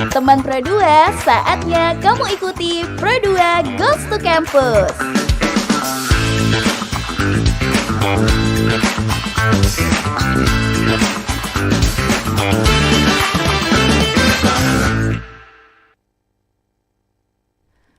Teman Pro2, saatnya kamu ikuti Pro2 Goes to Campus.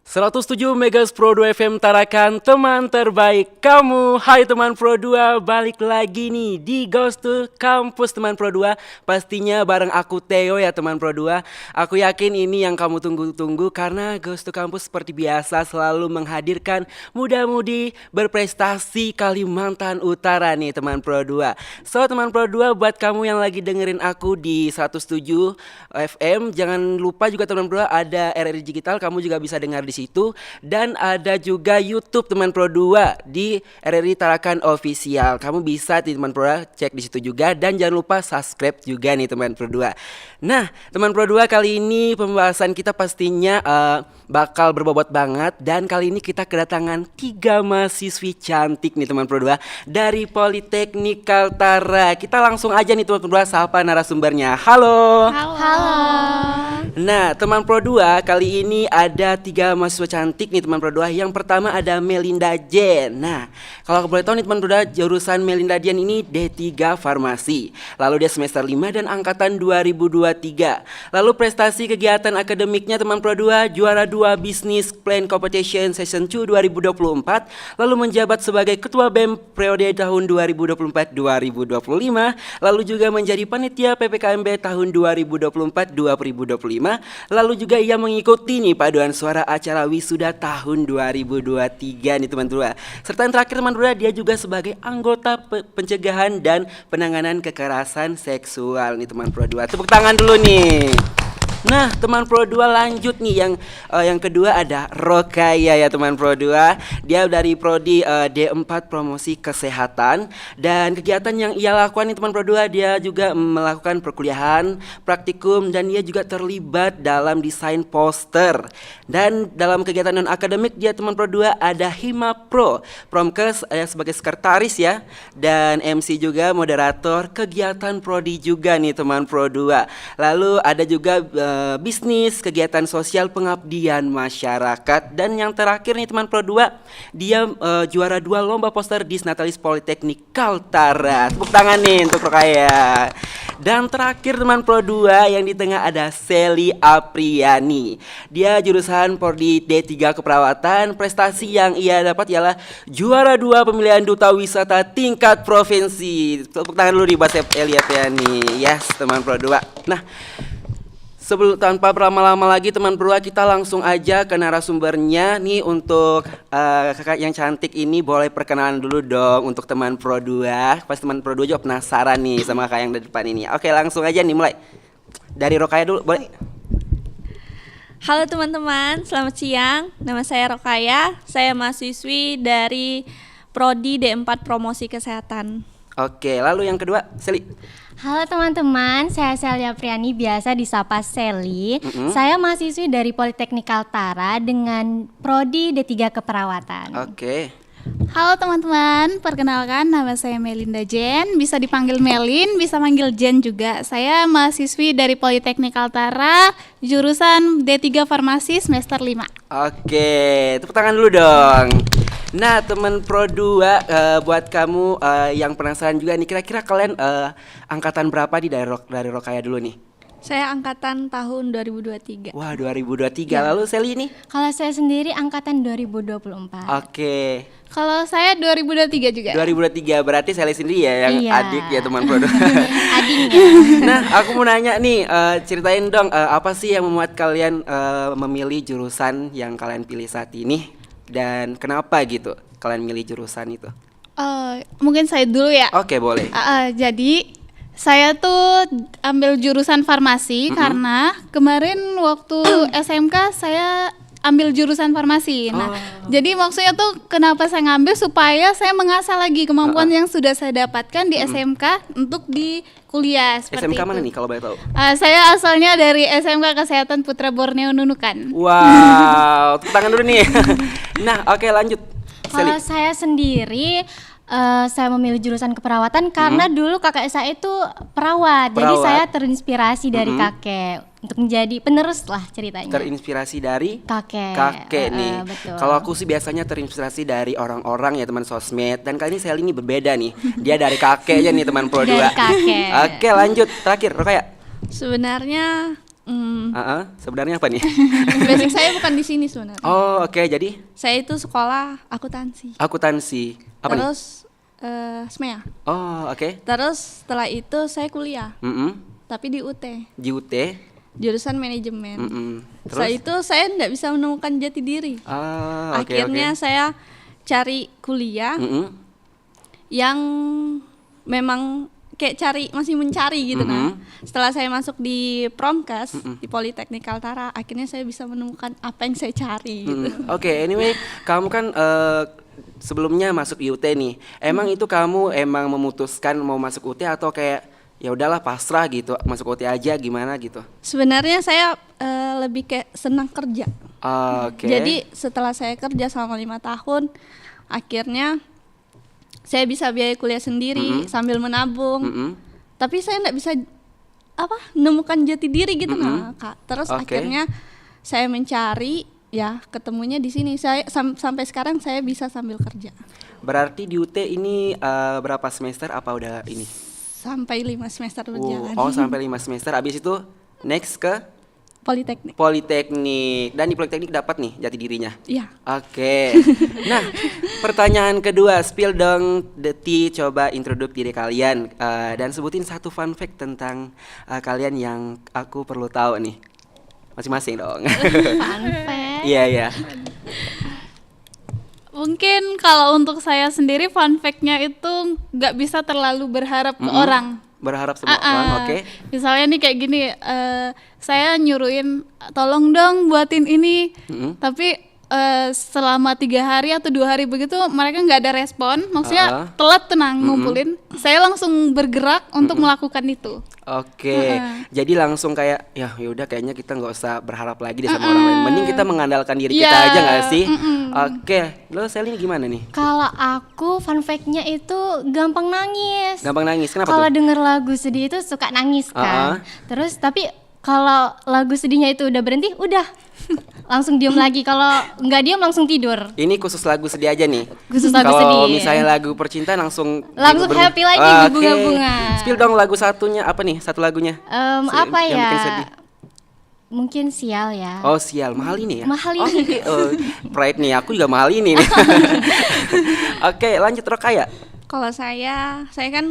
...107 Megas Pro2 FM Tarakan, teman terbaik kamu. Hai teman Pro2, balik lagi nih di Goes to Campus teman Pro2. Pastinya bareng aku Theo ya teman Pro2. Aku yakin ini yang kamu tunggu-tunggu karena Goes to Campus seperti biasa selalu menghadirkan muda-mudi berprestasi Kalimantan Utara nih teman Pro2. So teman Pro2, buat kamu yang lagi dengerin aku di 107 FM, jangan lupa juga teman Pro2 ada RRI Digital, kamu juga bisa dengar di situ, dan ada juga YouTube teman Pro2 di RRI Tarakan Official. Kamu bisa teman Pro2 cek di situ juga, dan jangan lupa subscribe juga nih teman Pro2. Nah, teman Pro2, kali ini pembahasan kita pastinya bakal berbobot banget, dan kali ini kita kedatangan 3 mahasiswi cantik nih teman Pro2 dari Politeknik Kaltara. Kita langsung aja nih teman Pro2 sapa narasumbernya. Halo. Halo. Nah, teman Pro2, kali ini ada 3 mahasiswa cantik nih teman Pro2. Yang pertama ada Melinda Jen. Nah, kalau boleh tahu nih teman Pro2, jurusan Melinda Jen ini D3 Farmasi. Lalu dia semester 5 dan angkatan 2023. Lalu prestasi kegiatan akademiknya teman Pro2, juara 2 Business Plan Competition Session 2 2024. Lalu menjabat sebagai Ketua BEM periode tahun 2024-2025. Lalu juga menjadi panitia PPKMB tahun 2024-2025. Lalu juga ia mengikuti nih paduan suara acara wisuda tahun 2023 nih teman-teman. Serta yang terakhir teman-teman, dia juga sebagai anggota pencegahan dan penanganan kekerasan seksual nih teman Pro2. Tepuk tangan dulu nih. Nah teman Pro2, lanjut nih yang kedua ada Rokaya ya teman Pro2. Dia dari prodi D4 Promosi Kesehatan, dan kegiatan yang ia lakukan nih teman Pro2, dia juga melakukan perkuliahan, praktikum, dan dia juga terlibat dalam desain poster. Dan dalam kegiatan non akademik dia teman Pro2 ada Hima Pro Promkes sebagai sekretaris ya, dan MC juga moderator kegiatan prodi juga nih teman Pro2. Lalu ada juga bisnis, kegiatan sosial, pengabdian masyarakat, dan yang terakhir nih teman Pro2, dia juara 2 lomba poster di Natalis Politeknik Kaltara. Tepuk tangan nih untuk Rokaya. Dan terakhir teman Pro2, yang di tengah ada Sally Apriani. Dia jurusan prodi D3 Keperawatan. Prestasi yang ia dapat ialah juara 2 pemilihan duta wisata tingkat provinsi. Tepuk tangan dulu di buat Sally Apriani. Yes teman Pro2. Nah, sebelum tanpa berlama-lama lagi teman Pro2, kita langsung aja ke narasumbernya nih. Untuk kakak yang cantik ini boleh perkenalan dulu dong untuk teman Pro2. Pasti teman Pro2 juga penasaran nih sama kakak yang di depan ini. Oke, langsung aja nih, mulai dari Rokaya dulu, boleh? Halo teman-teman, selamat siang. Nama saya Rokaya. Saya mahasiswi dari prodi D4 Promosi Kesehatan. Oke, lalu yang kedua, Sally. Halo teman-teman, saya Sally Apriani, biasa disapa Sally. Saya mahasiswi dari Politeknik Kaltara dengan prodi D3 Keperawatan. Oke. Halo teman-teman, perkenalkan nama saya Melinda Jen, bisa dipanggil Melin, bisa manggil Jen juga. Saya mahasiswi dari Politeknik Kaltara, jurusan D3 Farmasi semester 5. Oke, tepuk tangan dulu dong. Nah teman Pro2, buat kamu yang penasaran juga nih, kira-kira kalian angkatan berapa dari Rokaya dulu nih? Saya angkatan tahun 2023. Wah 2023, ya. Lalu Sally ini? Kalau saya sendiri angkatan 2024. Oke. Kalau saya 2023 juga. 2023, berarti Sally sendiri ya yang adik ya teman Pro2. Adiknya. Nah aku mau nanya nih, ceritain dong apa sih yang membuat kalian memilih jurusan yang kalian pilih saat ini, dan kenapa gitu kalian milih jurusan itu? Mungkin saya dulu ya. Oke, boleh. Jadi saya tuh ambil jurusan farmasi karena kemarin waktu SMK saya ambil jurusan farmasi. Nah, jadi maksudnya tuh kenapa saya ngambil supaya saya mengasah lagi kemampuan yang sudah saya dapatkan di SMK untuk di kuliah seperti SMK itu. mana nih kalau boleh tahu? Saya asalnya dari SMK Kesehatan Putra Borneo Nunukan. Wow, tepuk tangan dulu nih. Nah, oke lanjut. Kalau saya sendiri Saya memilih jurusan keperawatan karena dulu kakek saya itu perawat. Jadi Perawat. saya terinspirasi dari kakek untuk menjadi penerus lah ceritanya. Terinspirasi dari Kakek. kakek nih. Betul. Kalau aku sih biasanya terinspirasi dari orang-orang ya teman sosmed. Dan kali ini Sally ini berbeda nih. Dia dari kakeknya nih teman Pro 2. Dari kakek. Oke, lanjut. Terakhir, Rokaya. Sebenarnya Sebenarnya apa nih? basic saya bukan di sini sebenarnya. Oh, oke. Jadi Saya itu sekolah akuntansi. akuntansi. Apa nih? Terus SMEA. Oh, oke. Terus setelah itu saya kuliah, Mm-mm. tapi di UT, Di UT. jurusan manajemen. Mm-mm. Setelah Terus? itu saya tidak bisa menemukan jati diri. Ah, oke, Akhirnya oke. saya cari kuliah Mm-mm. yang memang kayak masih mencari gitu. Nah, setelah saya masuk di Promkes di Politeknik Kaltara, akhirnya saya bisa menemukan apa yang saya cari gitu. Oke, anyway, kamu kan sebelumnya masuk IUT nih. Emang itu kamu emang memutuskan mau masuk UT atau kayak ya udahlah pasrah gitu, masuk UT aja gimana gitu? Sebenarnya saya lebih kayak senang kerja. Oke. Jadi setelah saya kerja selama 5 tahun, akhirnya saya bisa biaya kuliah sendiri sambil menabung. Mm-mm. Tapi saya nggak bisa menemukan jati diri gitu nah Kak. Terus Oke. akhirnya saya mencari, ya ketemunya di sini. Saya sampai sekarang saya bisa sambil kerja. Berarti di UT ini berapa semester apa udah ini? Sampai 5 semester berjalan. Oh, sampai 5 semester. Abis itu next ke Politeknik. Politeknik. Dan di Politeknik dapat nih jati dirinya. Iya. Oke. Nah, pertanyaan kedua, spill dong Deti, coba introduce diri kalian dan sebutin satu fun fact tentang kalian yang aku perlu tahu nih. Masing-masing dong. Fun fact. Iya, iya. Mungkin kalau untuk saya sendiri fun fact-nya itu nggak bisa terlalu berharap ke orang. Berharap semua orang, oke. Misalnya nih kayak gini, saya nyuruhin tolong dong buatin ini, tapi selama 3 hari atau 2 hari begitu mereka nggak ada respon, maksudnya telat tenang ngumpulin, saya langsung bergerak untuk melakukan itu. Oke. Jadi langsung kayak ya yaudah kayaknya kita nggak usah berharap lagi deh sama orang lain. Mending kita mengandalkan diri kita Iya, aja nggak sih? Oke. Lo Sally ini gimana nih? Kalau aku fun fact-nya itu gampang nangis. Gampang nangis. Kenapa Kalau tuh? denger lagu sedih itu suka nangis kan. Terus tapi kalau lagu sedihnya itu udah berhenti, udah langsung diem lagi. Kalau nggak diem langsung tidur. Ini khusus lagu sedih aja nih. Khusus lagu Kalau sedih. misalnya lagu percintaan langsung Happy lagi, Oke. berbunga-bunga. Spill dong lagu satunya apa nih? Satu lagunya. Apa yang ya? bikin sedih. Mungkin Sial ya. Oh, Sial, mahal ini ya? Mahal ini. Oh, Pride nih, aku juga mahal ini nih. Oke, lanjut Rokaya. Kalau saya kan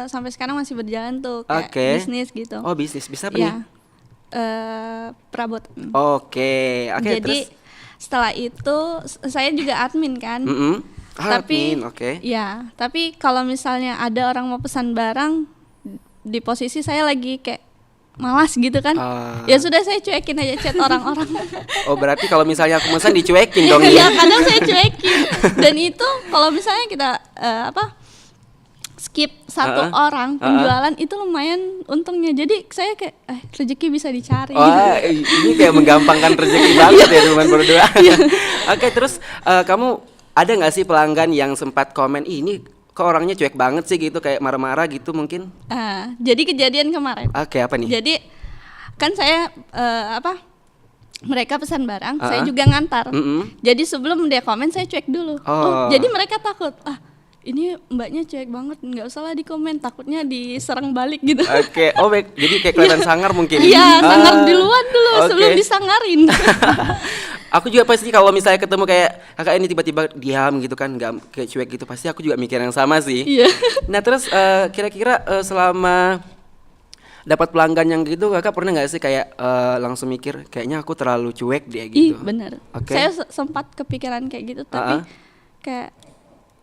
sampai sekarang masih berjalan tuh kayak Oke. bisnis gitu. Oh, bisnis bisa apa nih? Ya, perabotan. Oke, Jadi terus. setelah itu saya juga admin kan. Admin, Tapi oke. ya, tapi kalau misalnya ada orang mau pesan barang di posisi saya lagi kayak malas gitu kan. Ya sudah saya cuekin aja chat orang-orang. Oh, berarti kalau misalnya aku pesan dicuekin dong Ya ya? kadang saya cuekin. Dan itu kalau misalnya kita skip satu orang penjualan itu lumayan untungnya. Jadi saya kayak rezeki bisa dicari. Wah, ini kayak menggampangkan rezeki banget ya teman berdua. Oke, terus kamu ada nggak sih pelanggan yang sempat komen, "Ih, ini kok orangnya cuek banget sih," gitu, kayak marah-marah gitu mungkin? Jadi kejadian kemarin. Oke, apa nih? Jadi kan saya mereka pesan barang, saya juga ngantar. Jadi sebelum dia komen saya cuek dulu. Jadi mereka takut. Ini mbaknya cuek banget, nggak usah lah di komen, takutnya diserang balik gitu. Oke, oh baik, jadi kayak kelihatan sangar mungkin. Iya, sangar duluan dulu oke. sebelum disangarin. Aku juga pasti kalau misalnya ketemu kayak kakak ini tiba-tiba diam gitu kan, nggak kayak cuek gitu, pasti aku juga mikir yang sama sih. Iya. Nah terus kira-kira selama dapat pelanggan yang gitu, kakak pernah nggak sih kayak langsung mikir kayaknya aku terlalu cuek dia gitu? Bener. Oke. Saya sempat kepikiran kayak gitu, tapi kayak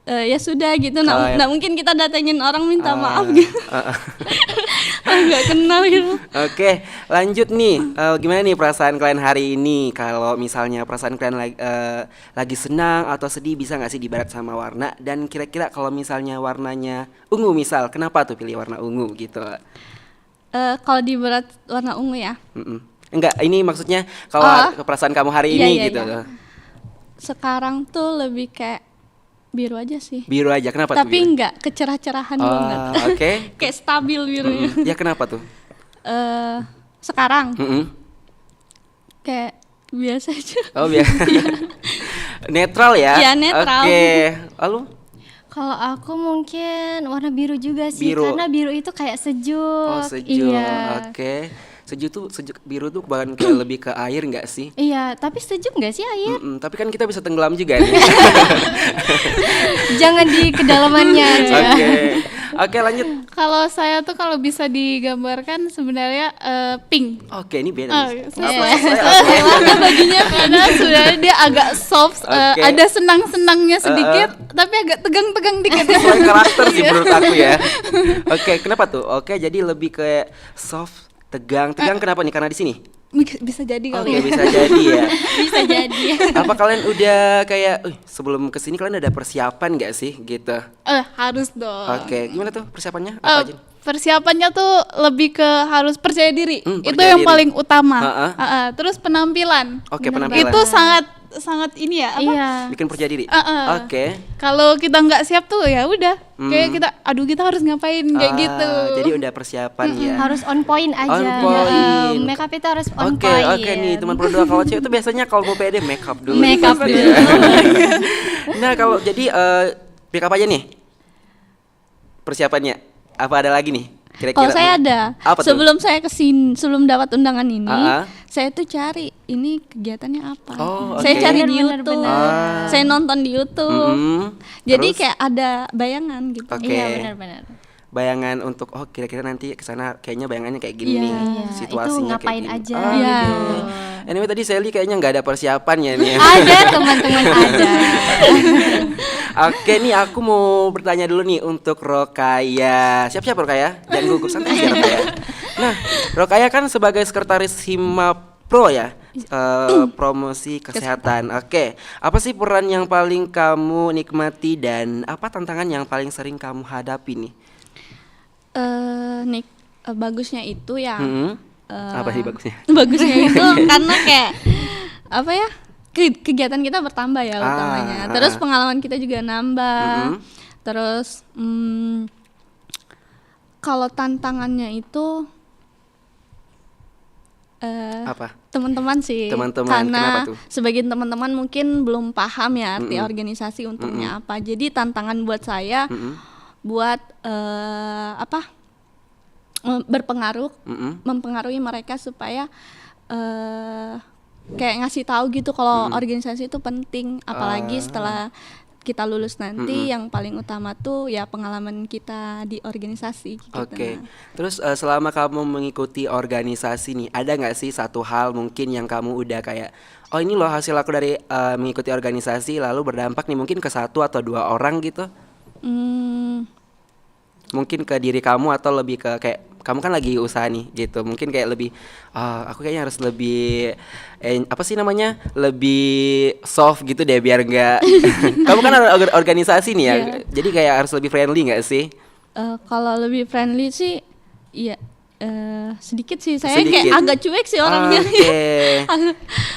ya sudah gitu. Nggak mungkin kita datengin orang minta maaf gitu. Nggak kenal gitu. Oke, lanjut nih. Gimana nih perasaan kalian hari ini? Kalau misalnya perasaan kalian lagi senang atau sedih, bisa nggak sih dibarat sama warna? Dan kira-kira kalau misalnya warnanya ungu misal, kenapa tuh pilih warna ungu gitu? Kalau di berat warna ungu ya. Enggak, ini maksudnya kalau perasaan kamu hari ini Iya, gitu. iya. Sekarang tuh lebih kayak biru aja sih. Biru aja, kenapa tuh Tapi biru? enggak kecerah-cerahan banget. Oke. Kayak stabil birunya. Ya kenapa tuh? Sekarang Mm-mm. kayak biasa aja. Oh biasa. Netral ya? Iya, netral. Oke. Lalu? Kalau aku mungkin warna biru juga sih, Biru. karena biru itu kayak sejuk. Oh sejuk. Iya. Oke. Sejuk biru tuh bahkan kayak lebih ke air nggak sih? Iya, tapi sejuk nggak sih air? Tapi kan kita bisa tenggelam juga nih. Jangan di kedalamannya aja. Oke lanjut. Kalau saya tuh kalau bisa digambarkan sebenarnya pink. Oke ini beda. Oh, nih. saya warna bajunya karena sebenarnya dia agak soft, Oke. ada senang-senangnya sedikit, tapi agak tegang-tegang dikit. Sesuai karakter sih menurut aku ya. Oke, kenapa tuh? Oke, jadi lebih kayak soft, tegang kenapa nih? Karena di sini. Bisa jadi Oke, kali ya. bisa jadi ya. Bisa jadi. Apa kalian udah kayak, sebelum kesini kalian ada persiapan nggak sih gitu? Harus dong. Oke, gimana tuh persiapannya? Eh, Apa aja? persiapannya tuh lebih ke harus percaya diri. Itu percaya yang diri. paling utama. Ha-ha. Terus penampilan. Oke, penampilan. Itu sangat ini ya. Apa? Iya. Bikin percaya diri. Ha-ha. Oke. Kalau kita nggak siap tuh ya udah. Kayak kita harus ngapain kayak gitu. Jadi udah persiapan ya. Harus on point aja. On point. Make up itu harus on Oke, point. oke nih teman produk kalau cewek itu biasanya kalau mau pede make up dulu. Make up pasti dulu. ya. Nah, kalau jadi make up aja nih. Persiapannya apa ada lagi nih? Kira-kira. Kalau saya ada, Apa tuh? sebelum saya kesini, sebelum dapat undangan ini, Ah. saya tuh cari ini kegiatannya apa. Oh, Saya oke. cari di Benar, YouTube, benar. saya nonton di YouTube. Jadi Terus? kayak ada bayangan gitu. Oke. Iya, benar-benar. Bayangan untuk kira-kira nanti ke sana kayaknya bayangannya kayak gini Iya, nih. iya. Situasinya Itu ngapain kayak gini. aja Oh, Iya. gitu. Anyway tadi Sally kayaknya nggak ada persiapannya nih. Ada teman-teman ada. Oke nih aku mau bertanya dulu nih untuk Rokaya. Siap-siap Rokaya, jangan gugup santai aja Rokaya. Nah, Rokaya kan sebagai sekretaris Himapro ya, promosi kesehatan. Oke, apa sih peran yang paling kamu nikmati dan apa tantangan yang paling sering kamu hadapi nih? Bagusnya itu ya. Apa sih bagusnya? Bagusnya itu karena kayak apa ya? Kegiatan kita bertambah ya utamanya. Terus pengalaman kita juga nambah. Terus kalau tantangannya itu Apa? teman-teman sih. Teman-teman, Karena kenapa tuh? sebagian teman-teman mungkin belum paham ya arti organisasi untuknya apa. Jadi tantangan buat saya buat berpengaruh, mempengaruhi mereka supaya kayak ngasih tahu gitu kalau organisasi itu penting, apalagi setelah kita lulus nanti yang paling utama tuh ya pengalaman kita di organisasi gitu. Oke, terus selama kamu mengikuti organisasi nih, ada nggak sih satu hal mungkin yang kamu udah kayak, oh ini loh hasil aku dari mengikuti organisasi, lalu berdampak nih mungkin ke 1 atau 2 orang gitu? Mungkin ke diri kamu atau lebih ke kayak kamu kan lagi usaha nih gitu, mungkin kayak lebih aku kayaknya harus lebih apa sih namanya, lebih soft gitu deh biar nggak kamu kan organisasi nih ya, jadi kayak harus lebih friendly nggak sih? Kalau lebih friendly sih, iya sedikit sih. Saya Sedikit. kayak agak cuek sih orangnya. Oke.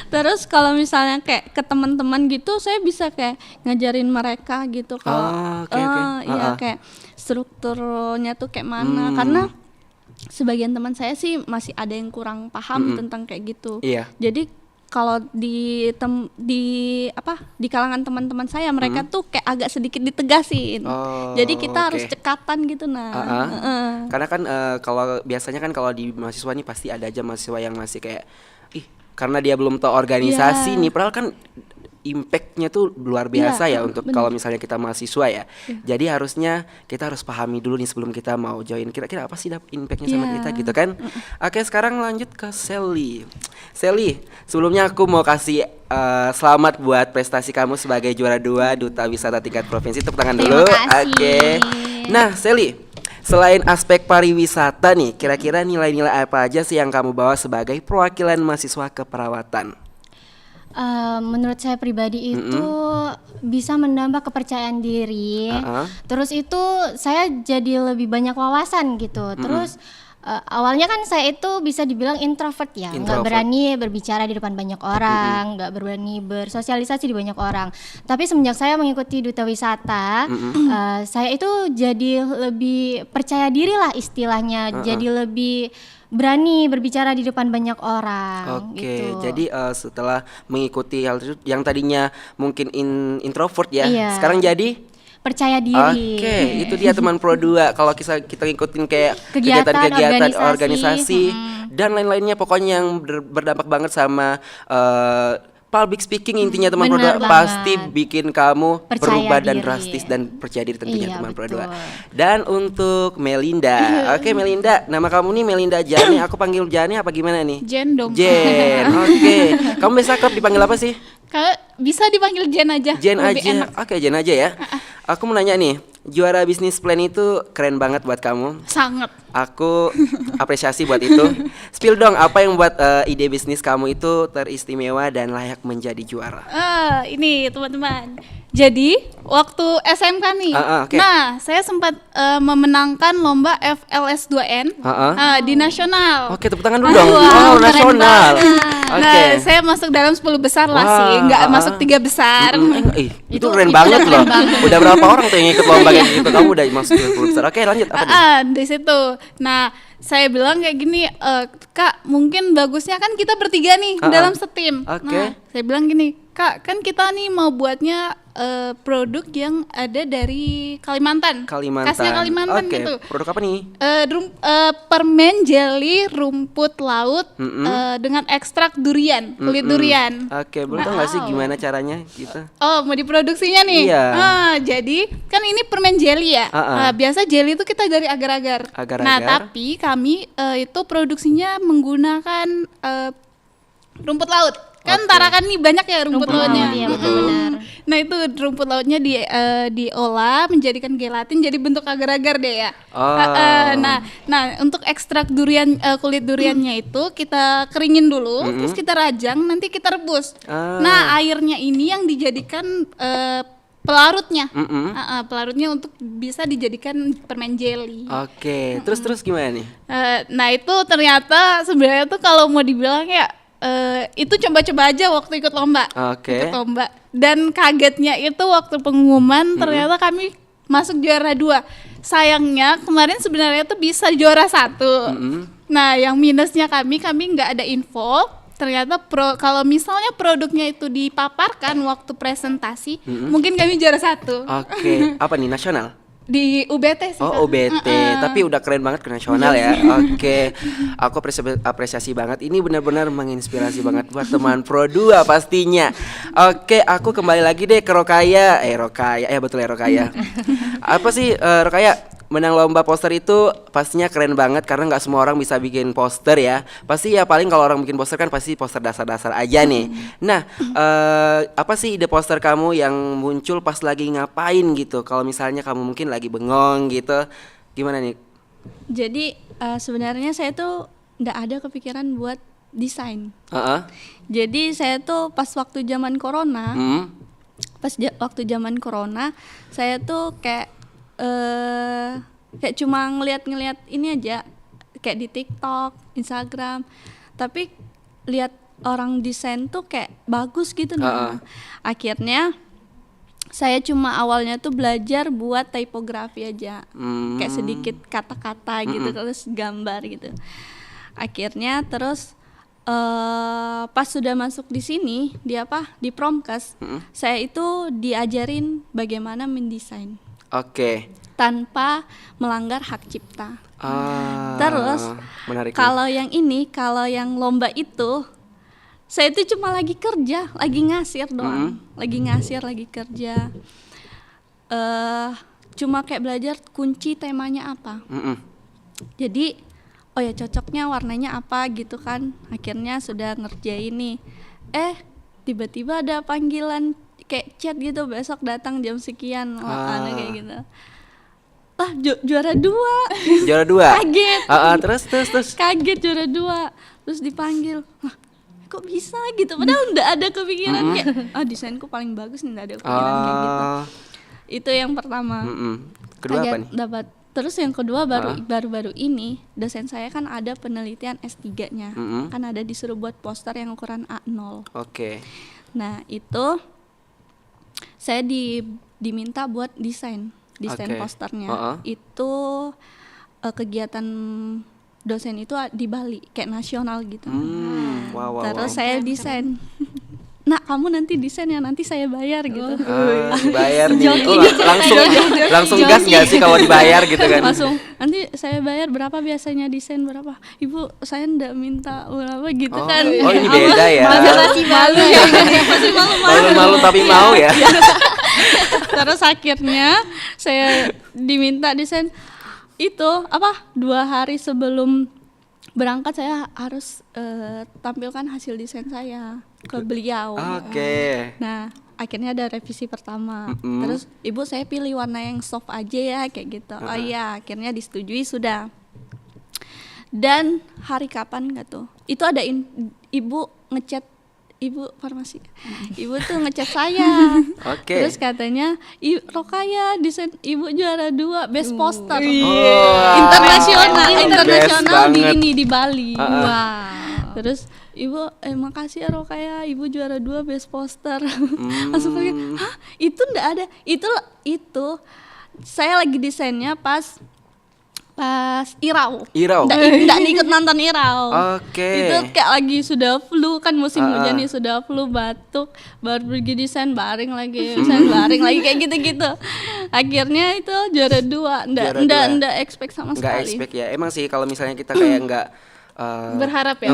Terus kalau misalnya kayak ke teman-teman gitu, saya bisa kayak ngajarin mereka gitu kalau Oke. iya kayak strukturnya tuh kayak mana. Karena sebagian teman saya sih masih ada yang kurang paham tentang kayak gitu. Iya. Jadi kalau di kalangan teman-teman saya mereka tuh kayak agak sedikit ditegasin. Oh, Jadi kita harus oke. cekatan gitu Karena kan kalau biasanya kan kalau di mahasiswa nih pasti ada aja mahasiswa yang masih kayak karena dia belum tahu organisasi nih, padahal kan impactnya tuh luar biasa ya untuk kalau misalnya kita mahasiswa ya. Jadi harusnya kita harus pahami dulu nih sebelum kita mau join. Kira-kira apa sih impactnya sama kita gitu kan? Oke, sekarang lanjut ke Sally. Sally, sebelumnya aku mau kasih selamat buat prestasi kamu sebagai juara 2 Duta Wisata tingkat provinsi. Tepuk tangan dulu. Terima kasih. Oke. Nah, Sally, selain aspek pariwisata nih, kira-kira nilai-nilai apa aja sih yang kamu bawa sebagai perwakilan mahasiswa keperawatan? Menurut saya pribadi itu bisa menambah kepercayaan diri. Terus itu saya jadi lebih banyak wawasan gitu. Terus Awalnya kan saya itu bisa dibilang introvert ya, nggak Introvert. berani berbicara di depan banyak orang, nggak berani bersosialisasi di banyak orang. Tapi semenjak saya mengikuti Duta Wisata, saya itu jadi lebih percaya diri lah istilahnya, jadi lebih berani berbicara di depan banyak orang. Oke, gitu. jadi setelah mengikuti hal tersebut yang tadinya mungkin introvert ya, Iya. sekarang jadi Percaya diri. Oke, itu dia teman Pro 2. Kalau kita ngikutin kayak Kegiatan, kegiatan-kegiatan organisasi. organisasi dan lain-lainnya pokoknya yang berdampak banget sama public speaking intinya teman Pro 2 benar pasti banget. bikin kamu Percaya berubah dan diri. drastis dan percaya diri tentunya Iya, teman Pro 2. betul. Dan untuk Melinda. Oke, Melinda, nama kamu nih Melinda Jani. Aku panggil Jani apa gimana nih? Jen dong. Jen. Oke. Kamu biasa klub dipanggil apa sih? Kalau bisa dipanggil Jen aja. Jen lebih aja. enak. Oke, Jen aja ya. Aku mau nanya nih, juara bisnis plan itu keren banget buat kamu. Sangat. Aku apresiasi buat itu. Spill dong apa yang buat ide bisnis kamu itu teristimewa dan layak menjadi juara. Ini teman-teman. Jadi waktu SMK nih, Oke. nah saya sempat memenangkan lomba FLS2N di nasional. Oke, tepuk tangan dulu dong. Wah, Oh, keren nasional. banget. Oke. Nah, saya masuk dalam 10 besar lah sih, nggak masuk 3 besar. Itu keren banget loh. Udah berapa orang tuh yang ikut lomba kayak gitu? Kamu udah masuk ke 10 besar. Oke, lanjut apa nih? Di situ. Nah, saya bilang kayak gini, Kak, mungkin bagusnya kan kita bertiga nih dalam setim. Oke. Nah, saya bilang gini, Kak, kan kita nih mau buatnya produk yang ada dari Kalimantan. Kalimantan. Khasnya Kalimantan Oke, gitu. produk apa nih? Permen jelly rumput laut dengan ekstrak durian, kulit durian. Oke, boleh tau gak sih gimana caranya gitu? Oh, mau diproduksinya nih? Iya. Jadi kan ini permen jelly ya. Nah, biasa jelly itu kita dari agar-agar. Agar-agar. Nah, tapi kami itu produksinya menggunakan rumput laut. Kan Oke. Tarakan nih banyak ya rumput lautnya. Iya, betul-benar. Nah, itu rumput lautnya diolah menjadikan gelatin jadi bentuk agar-agar deh ya. Oh. Nah, untuk ekstrak durian kulit duriannya itu kita keringin dulu, terus kita rajang, nanti kita rebus. Nah, airnya ini yang dijadikan pelarutnya. Pelarutnya untuk bisa dijadikan permen jelly. Oke, terus gimana nih? Nah, itu ternyata sebenarnya tuh kalau mau dibilang ya itu coba-coba aja waktu ikut lomba. Oke. Ikut lomba. Dan kagetnya itu waktu pengumuman ternyata kami masuk juara 2. Sayangnya kemarin sebenarnya tuh bisa juara 1. Nah, yang minusnya kami nggak ada info. Ternyata kalau misalnya produknya itu dipaparkan waktu presentasi, mungkin kami juara 1. Oke, apa nih nasional? Di UBT sih. Oh, Kak. OBT, tapi udah keren banget ke nasional ya. Oke, aku apresiasi banget. Ini benar-benar menginspirasi banget buat teman Pro 2 pastinya. Oke, aku kembali lagi deh ke Rokaya. Betul ya Rokaya. Apa sih Rokaya? Menang lomba poster itu pastinya keren banget karena nggak semua orang bisa bikin poster ya. Pasti ya paling kalau orang bikin poster kan pasti poster dasar-dasar aja nih. Nah, apa sih ide poster kamu yang muncul pas lagi ngapain gitu? Kalau misalnya kamu mungkin lagi bengong gitu, gimana nih? Jadi sebenarnya saya tuh nggak ada kepikiran buat desain. Jadi saya tuh pas waktu zaman corona, waktu zaman corona, saya tuh kayak cuma ngeliat ini aja, kayak di TikTok, Instagram, tapi lihat orang desain tuh kayak bagus gitu nih. Akhirnya saya cuma awalnya tuh belajar buat tipografi aja, kayak sedikit kata-kata gitu, terus gambar gitu. Akhirnya terus pas sudah masuk di sini, di Promkes, saya itu diajarin bagaimana mendesain. Oke. Tanpa melanggar hak cipta. Terus menarik kalau yang lomba itu, saya itu cuma lagi kerja, lagi ngasir doang, lagi kerja. Cuma kayak belajar kunci temanya apa. Jadi, oh ya cocoknya warnanya apa gitu kan. Akhirnya sudah ngerjain nih. Tiba-tiba ada panggilan kayak chat gitu, besok datang jam sekian, kayak gitu. Lah juara 2. Juara 2. Kaget. Terus. Kaget juara 2. Terus dipanggil. Lah, kok bisa gitu? Padahal enggak ada kepikiran kayak desainku paling bagus nih, enggak ada kepikiran kayak gitu. Itu yang pertama. Kedua apa nih? Dapat. Terus yang kedua baru-baru ini dosen saya kan ada penelitian S3-nya. Kan ada disuruh buat poster yang ukuran A0. Oke. Nah, itu saya diminta buat desain posternya. Itu kegiatan dosen itu di Bali kayak nasional gitu. Wow. Terus saya desain. Nah, kamu nanti desain ya, nanti saya bayar gitu. Dibayar nih. Langsung gas nggak sih kalau dibayar gitu kan? Langsung, nanti saya bayar berapa, biasanya desain berapa? Ibu, saya ndak minta berapa gitu kan. Oh, ini beda ya. Masih malu ya. Masih Malu tapi mau ya. Terus akhirnya saya diminta desain itu 2 hari sebelum berangkat saya harus tampilkan hasil desain saya ke beliau. Oke. Nah, akhirnya ada revisi pertama. Terus ibu, saya pilih warna yang soft aja ya kayak gitu. Oh iya, akhirnya disetujui sudah. Dan hari kapan nggak tuh? Itu ada ibu ngechat, ibu farmasi. Ibu tuh ngechat saya. Oke. Terus katanya, Rokaya desain ibu juara 2 best poster. Internasional di Bali. Wah. Terus ibu, makasih ya Rokaya, ibu juara 2 best poster. Langsung kayak, hah? Itu ndak ada. Itu saya lagi desainnya pas Irau. Nggak ikut nonton Irau. Oke. Itu kayak lagi sudah flu kan, musim hujan nih, sudah flu, batuk, baru pergi desain baring lagi kayak gitu-gitu. Akhirnya itu juara 2. Nggak expect sama sekali. Nggak expect ya. Emang sih kalau misalnya kita kayak nggak berharap ya.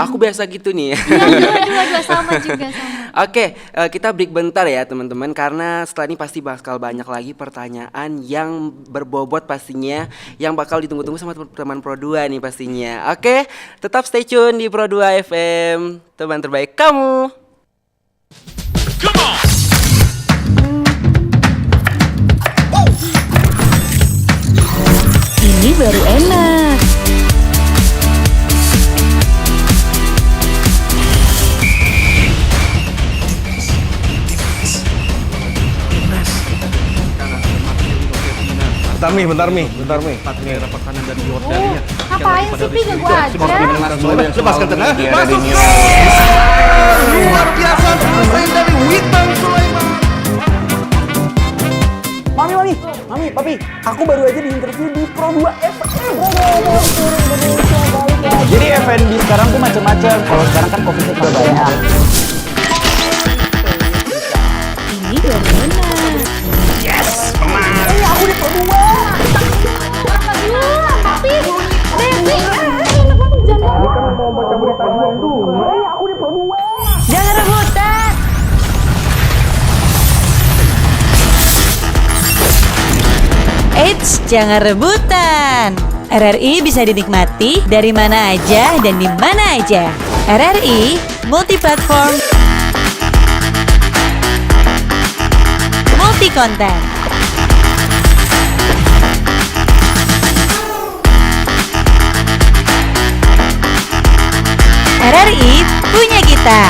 Aku biasa gitu nih. Dua sama juga sama. Oke, kita break bentar ya teman-teman, karena setelah ini pasti bakal banyak lagi pertanyaan yang berbobot pastinya, yang bakal ditunggu-tunggu sama teman Pro 2 nih pastinya. Oke, tetap stay tune di Pro 2 FM, teman terbaik kamu. Ini baru enak. Bentar Mi. Makanan dari Yordania. Ngapain sih Pi, gua aja. Lepaskan tengah. Masuk. Luar biasa selesai dari Witan Sulaiman. Mami, Papi, aku baru aja diinterview di Pro 2 FM. Jadi F&B sekarang tuh macam-macam. Kalau sekarang kan Covid udah banyak. Ini baru enak. Aku di Pro 2. Tapi Jangan rebutan. Eits, jangan rebutan. RRI bisa dinikmati dari mana aja dan di mana aja. RRI multiplatform, multi konten. RRI punya kita.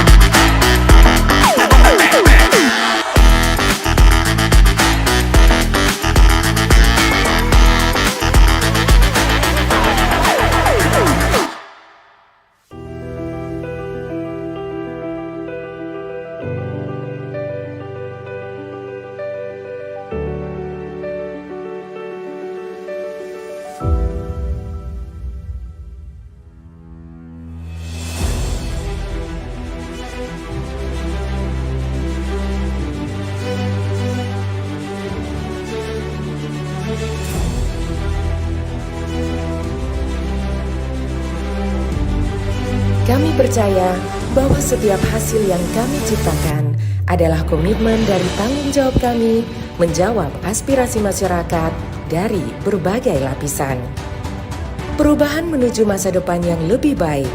Kami percaya bahwa setiap hasil yang kami ciptakan adalah komitmen dari tanggung jawab kami menjawab aspirasi masyarakat dari berbagai lapisan. Perubahan menuju masa depan yang lebih baik,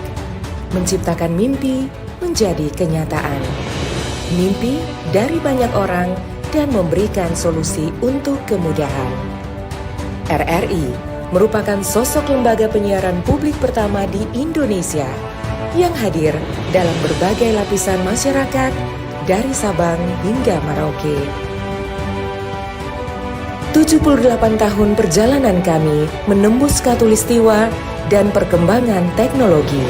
menciptakan mimpi menjadi kenyataan. Mimpi dari banyak orang dan memberikan solusi untuk kemudahan. RRI merupakan sosok lembaga penyiaran publik pertama di Indonesia yang hadir dalam berbagai lapisan masyarakat dari Sabang hingga Merauke. 78 tahun perjalanan kami menembus khatulistiwa dan perkembangan teknologi.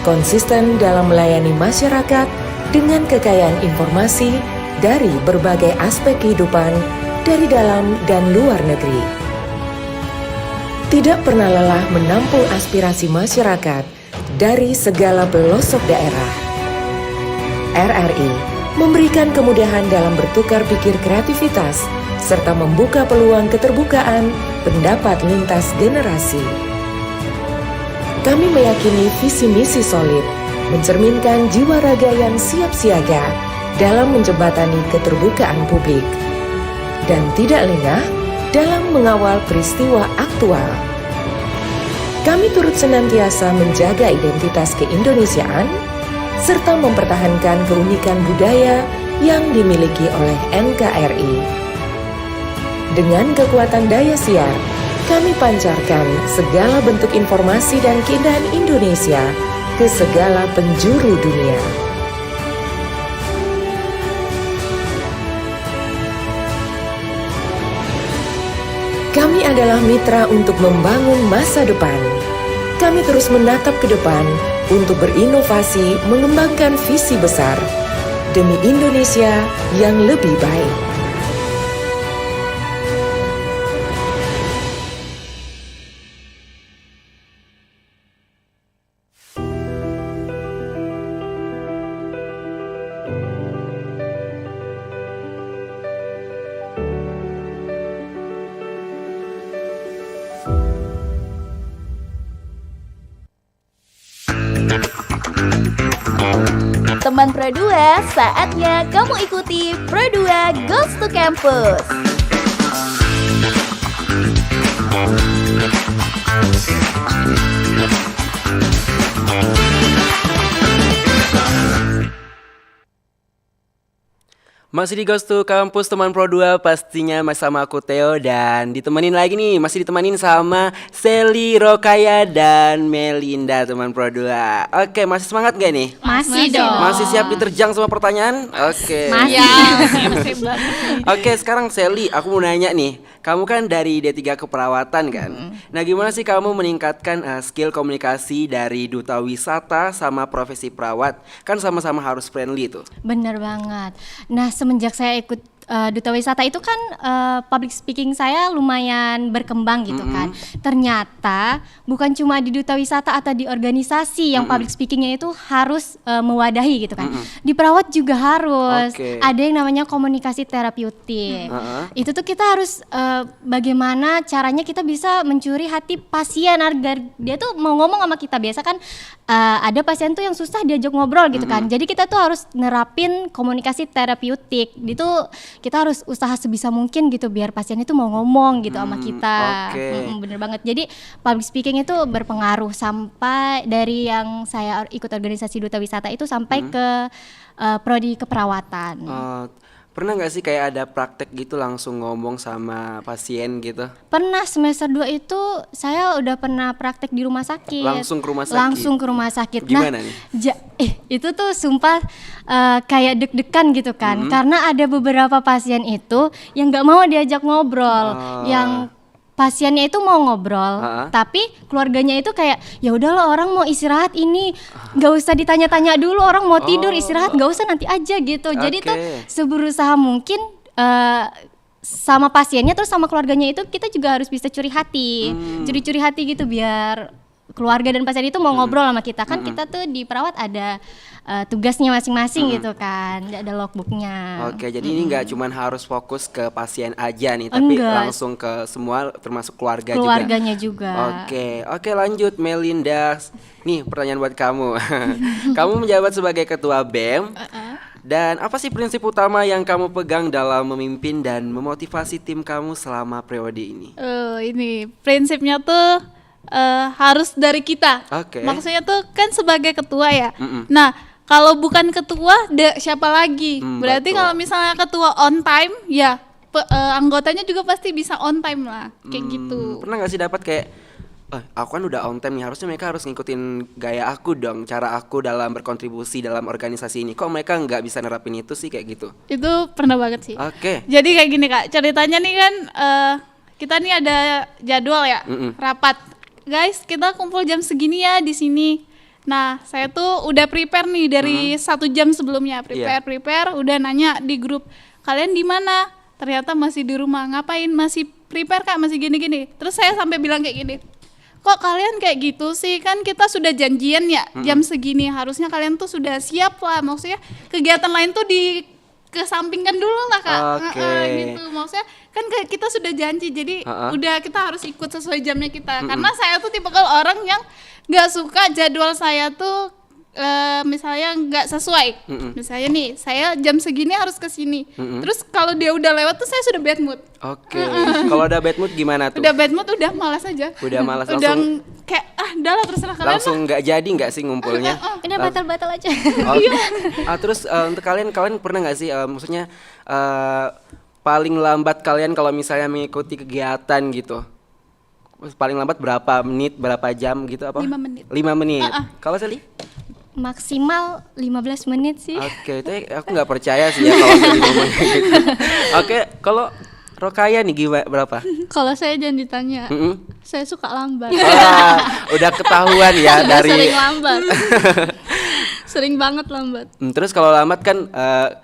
Konsisten dalam melayani masyarakat dengan kekayaan informasi dari berbagai aspek kehidupan dari dalam dan luar negeri. Tidak pernah lelah menampung aspirasi masyarakat dari segala pelosok daerah. RRI memberikan kemudahan dalam bertukar pikir kreativitas serta membuka peluang keterbukaan pendapat lintas generasi. Kami meyakini visi misi solid, mencerminkan jiwa raga yang siap siaga dalam menjembatani keterbukaan publik, dan tidak lengah dalam mengawal peristiwa aktual. Kami turut senantiasa menjaga identitas keindonesiaan, serta mempertahankan keunikan budaya yang dimiliki oleh NKRI. Dengan kekuatan daya siar, kami pancarkan segala bentuk informasi dan keindahan Indonesia ke segala penjuru dunia. Kami adalah mitra untuk membangun masa depan. Kami terus menatap ke depan untuk berinovasi mengembangkan visi besar demi Indonesia yang lebih baik. Teman Pro 2, saatnya kamu ikuti Pro 2 Goes to Campus. Masih di Goes to Campus teman Pro 2, pastinya masih sama aku Theo, dan ditemenin lagi nih, masih ditemenin sama Sally, Rokaya, dan Melinda teman Pro 2. Oke, masih semangat gak nih? Masih dong. Masih siap diterjang sama pertanyaan? Oke. Masih banget. Oke, sekarang Sally, aku mau nanya nih. Kamu kan dari D3 Keperawatan kan? Nah, gimana sih kamu meningkatkan skill komunikasi dari duta wisata sama profesi perawat? Kan sama-sama harus friendly tuh. Bener banget. Nah, semenjak saya ikut duta wisata itu kan public speaking saya lumayan berkembang gitu kan. Ternyata bukan cuma di duta wisata atau di organisasi yang public speakingnya itu harus mewadahi gitu kan. Di perawat juga harus. Ada yang namanya komunikasi terapeutik. Itu tuh kita harus bagaimana caranya kita bisa mencuri hati pasien agar dia tuh mau ngomong sama kita. Biasa kan ada pasien tuh yang susah diajak ngobrol gitu kan. Jadi kita tuh harus nerapin komunikasi terapeutik. Itu kita harus usaha sebisa mungkin gitu biar pasien itu mau ngomong gitu sama kita. Bener banget. Jadi public speaking itu berpengaruh sampai dari yang saya ikut organisasi duta wisata itu sampai ke prodi keperawatan. Pernah gak sih kayak ada praktek gitu langsung ngomong sama pasien gitu? Pernah, semester 2 itu saya udah pernah praktek di rumah sakit. Langsung ke rumah sakit? Langsung ke rumah sakit. Gimana nih? Itu tuh sumpah kayak deg-degan gitu kan. Karena ada beberapa pasien itu yang gak mau diajak ngobrol. Yang pasiennya itu mau ngobrol, tapi keluarganya itu kayak ya udahlah orang mau istirahat ini, nggak usah ditanya-tanya dulu, orang mau tidur istirahat nggak usah nanti aja gitu. Jadi tuh seberusaha mungkin sama pasiennya terus sama keluarganya itu kita juga harus bisa curi hati, curi hati gitu biar keluarga dan pasien itu mau ngobrol sama kita. Kan kita tuh di perawat ada tugasnya masing-masing gitu kan, ada logbooknya. Oke, jadi ini nggak cuma harus fokus ke pasien aja nih, tapi langsung ke semua termasuk keluarganya juga. Oke, lanjut Melinda. Nih pertanyaan buat kamu. Kamu menjabat sebagai ketua BEM. Dan apa sih prinsip utama yang kamu pegang dalam memimpin dan memotivasi tim kamu selama periode ini? Ini prinsipnya tuh harus dari kita. Maksudnya tuh kan sebagai ketua ya. Nah, kalau bukan ketua, siapa lagi? Berarti kalau misalnya ketua on time, ya anggotanya juga pasti bisa on time lah, kayak gitu. Pernah nggak sih dapat kayak aku kan udah on time nih, harusnya mereka harus ngikutin gaya aku dong, cara aku dalam berkontribusi dalam organisasi ini. Kok mereka nggak bisa nerapin itu sih kayak gitu? Itu pernah banget sih. Oke. Jadi kayak gini Kak, ceritanya nih kan kita nih ada jadwal ya, rapat. Guys, kita kumpul jam segini ya di sini. Nah, saya tuh udah prepare nih dari 1 jam sebelumnya, prepare, udah nanya di grup, kalian di mana? Ternyata masih di rumah. Ngapain? Masih prepare Kak, masih gini-gini. Terus saya sampai bilang kayak gini, kok kalian kayak gitu sih, kan kita sudah janjian ya jam segini, harusnya kalian tuh sudah siap lah, maksudnya kegiatan lain tuh dikesampingkan dulu lah Kak. Gitu, maksudnya kan kita sudah janji, jadi udah kita harus ikut sesuai jamnya kita. Karena saya tuh tipikal orang yang nggak suka jadwal saya tuh misalnya nggak sesuai. Misalnya nih, saya jam segini harus ke sini. Terus kalau dia udah lewat tuh saya sudah bad mood. Oke. Kalau udah bad mood gimana tuh? Udah bad mood, udah malas aja. Udah malas Udah langsung. kayak udahlah terserah kalian. Langsung nggak jadi nggak sih ngumpulnya? Udah batal-batal aja. Terus untuk kalian pernah nggak sih, maksudnya paling lambat kalian kalau misalnya mengikuti kegiatan gitu? Paling lambat berapa menit, berapa jam gitu apa? 5 menit. 5 menit. Kalau Sally? Maksimal 15 menit sih. Oke, itu aku nggak percaya sih ya kalau Sally ngomong gitu. Oke, kalau Rokaya nih gimana, berapa? Kalau saya jangan ditanya, saya suka lambat. Udah ketahuan ya dari. Sering lambat. Sering banget lambat. Terus kalau lambat kan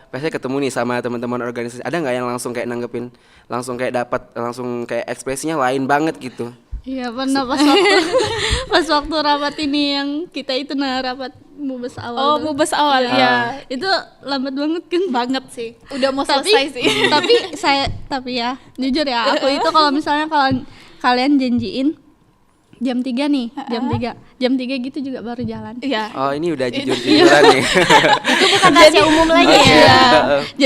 biasanya ketemu nih sama teman-teman organisasi. Ada nggak yang langsung kayak nanggepin, langsung kayak dapat, langsung kayak ekspresinya lain banget gitu? Iya pernah pas waktu rapat ini yang kita itu rapat mubes awal. Oh, mubes awal ya. Itu lambat banget kan? Banget sih. Udah mau selesai sih. Tapi ya, jujur ya, aku itu kalau misalnya kalian janjiin jam 3 nih, jam 3 gitu juga baru jalan. Iya. Oh, ini udah jujur-jujuran nih. Itu bukan rahasia umum lagi ya.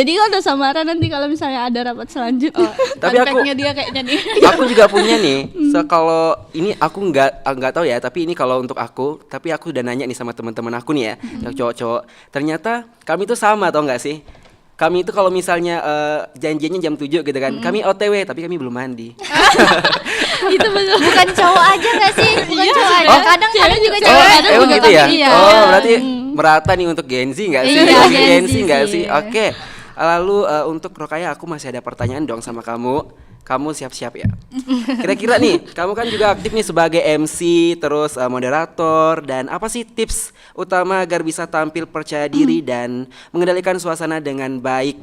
Jadi kan udah samaran nanti kalau misalnya ada rapat selanjutnya. Tapi dia kayaknya nih. Aku juga punya nih. Kalau ini aku nggak tahu ya, tapi ini kalau untuk aku, tapi aku udah nanya nih sama teman-teman aku nih ya, yang cowok-cowok. Ternyata kami tuh sama, tau nggak sih? Kami itu kalau misalnya janjiannya jam 7 gitu kan, kami OTW tapi kami belum mandi. Itu betul. Bukan cowok aja nggak sih? Bukan cowok aja. Kadang juga cewek. Kadang Emang juga gitu ya? iya. Oh, berarti merata nih untuk Gen Z nggak sih? Iya, Gen Z nggak sih. sih? Oke. Lalu untuk Rokaya, aku masih ada pertanyaan dong sama kamu. Kamu siap-siap ya? Kira-kira nih, kamu kan juga aktif nih sebagai MC, terus moderator, dan apa sih tips utama agar bisa tampil percaya diri dan mengendalikan suasana dengan baik?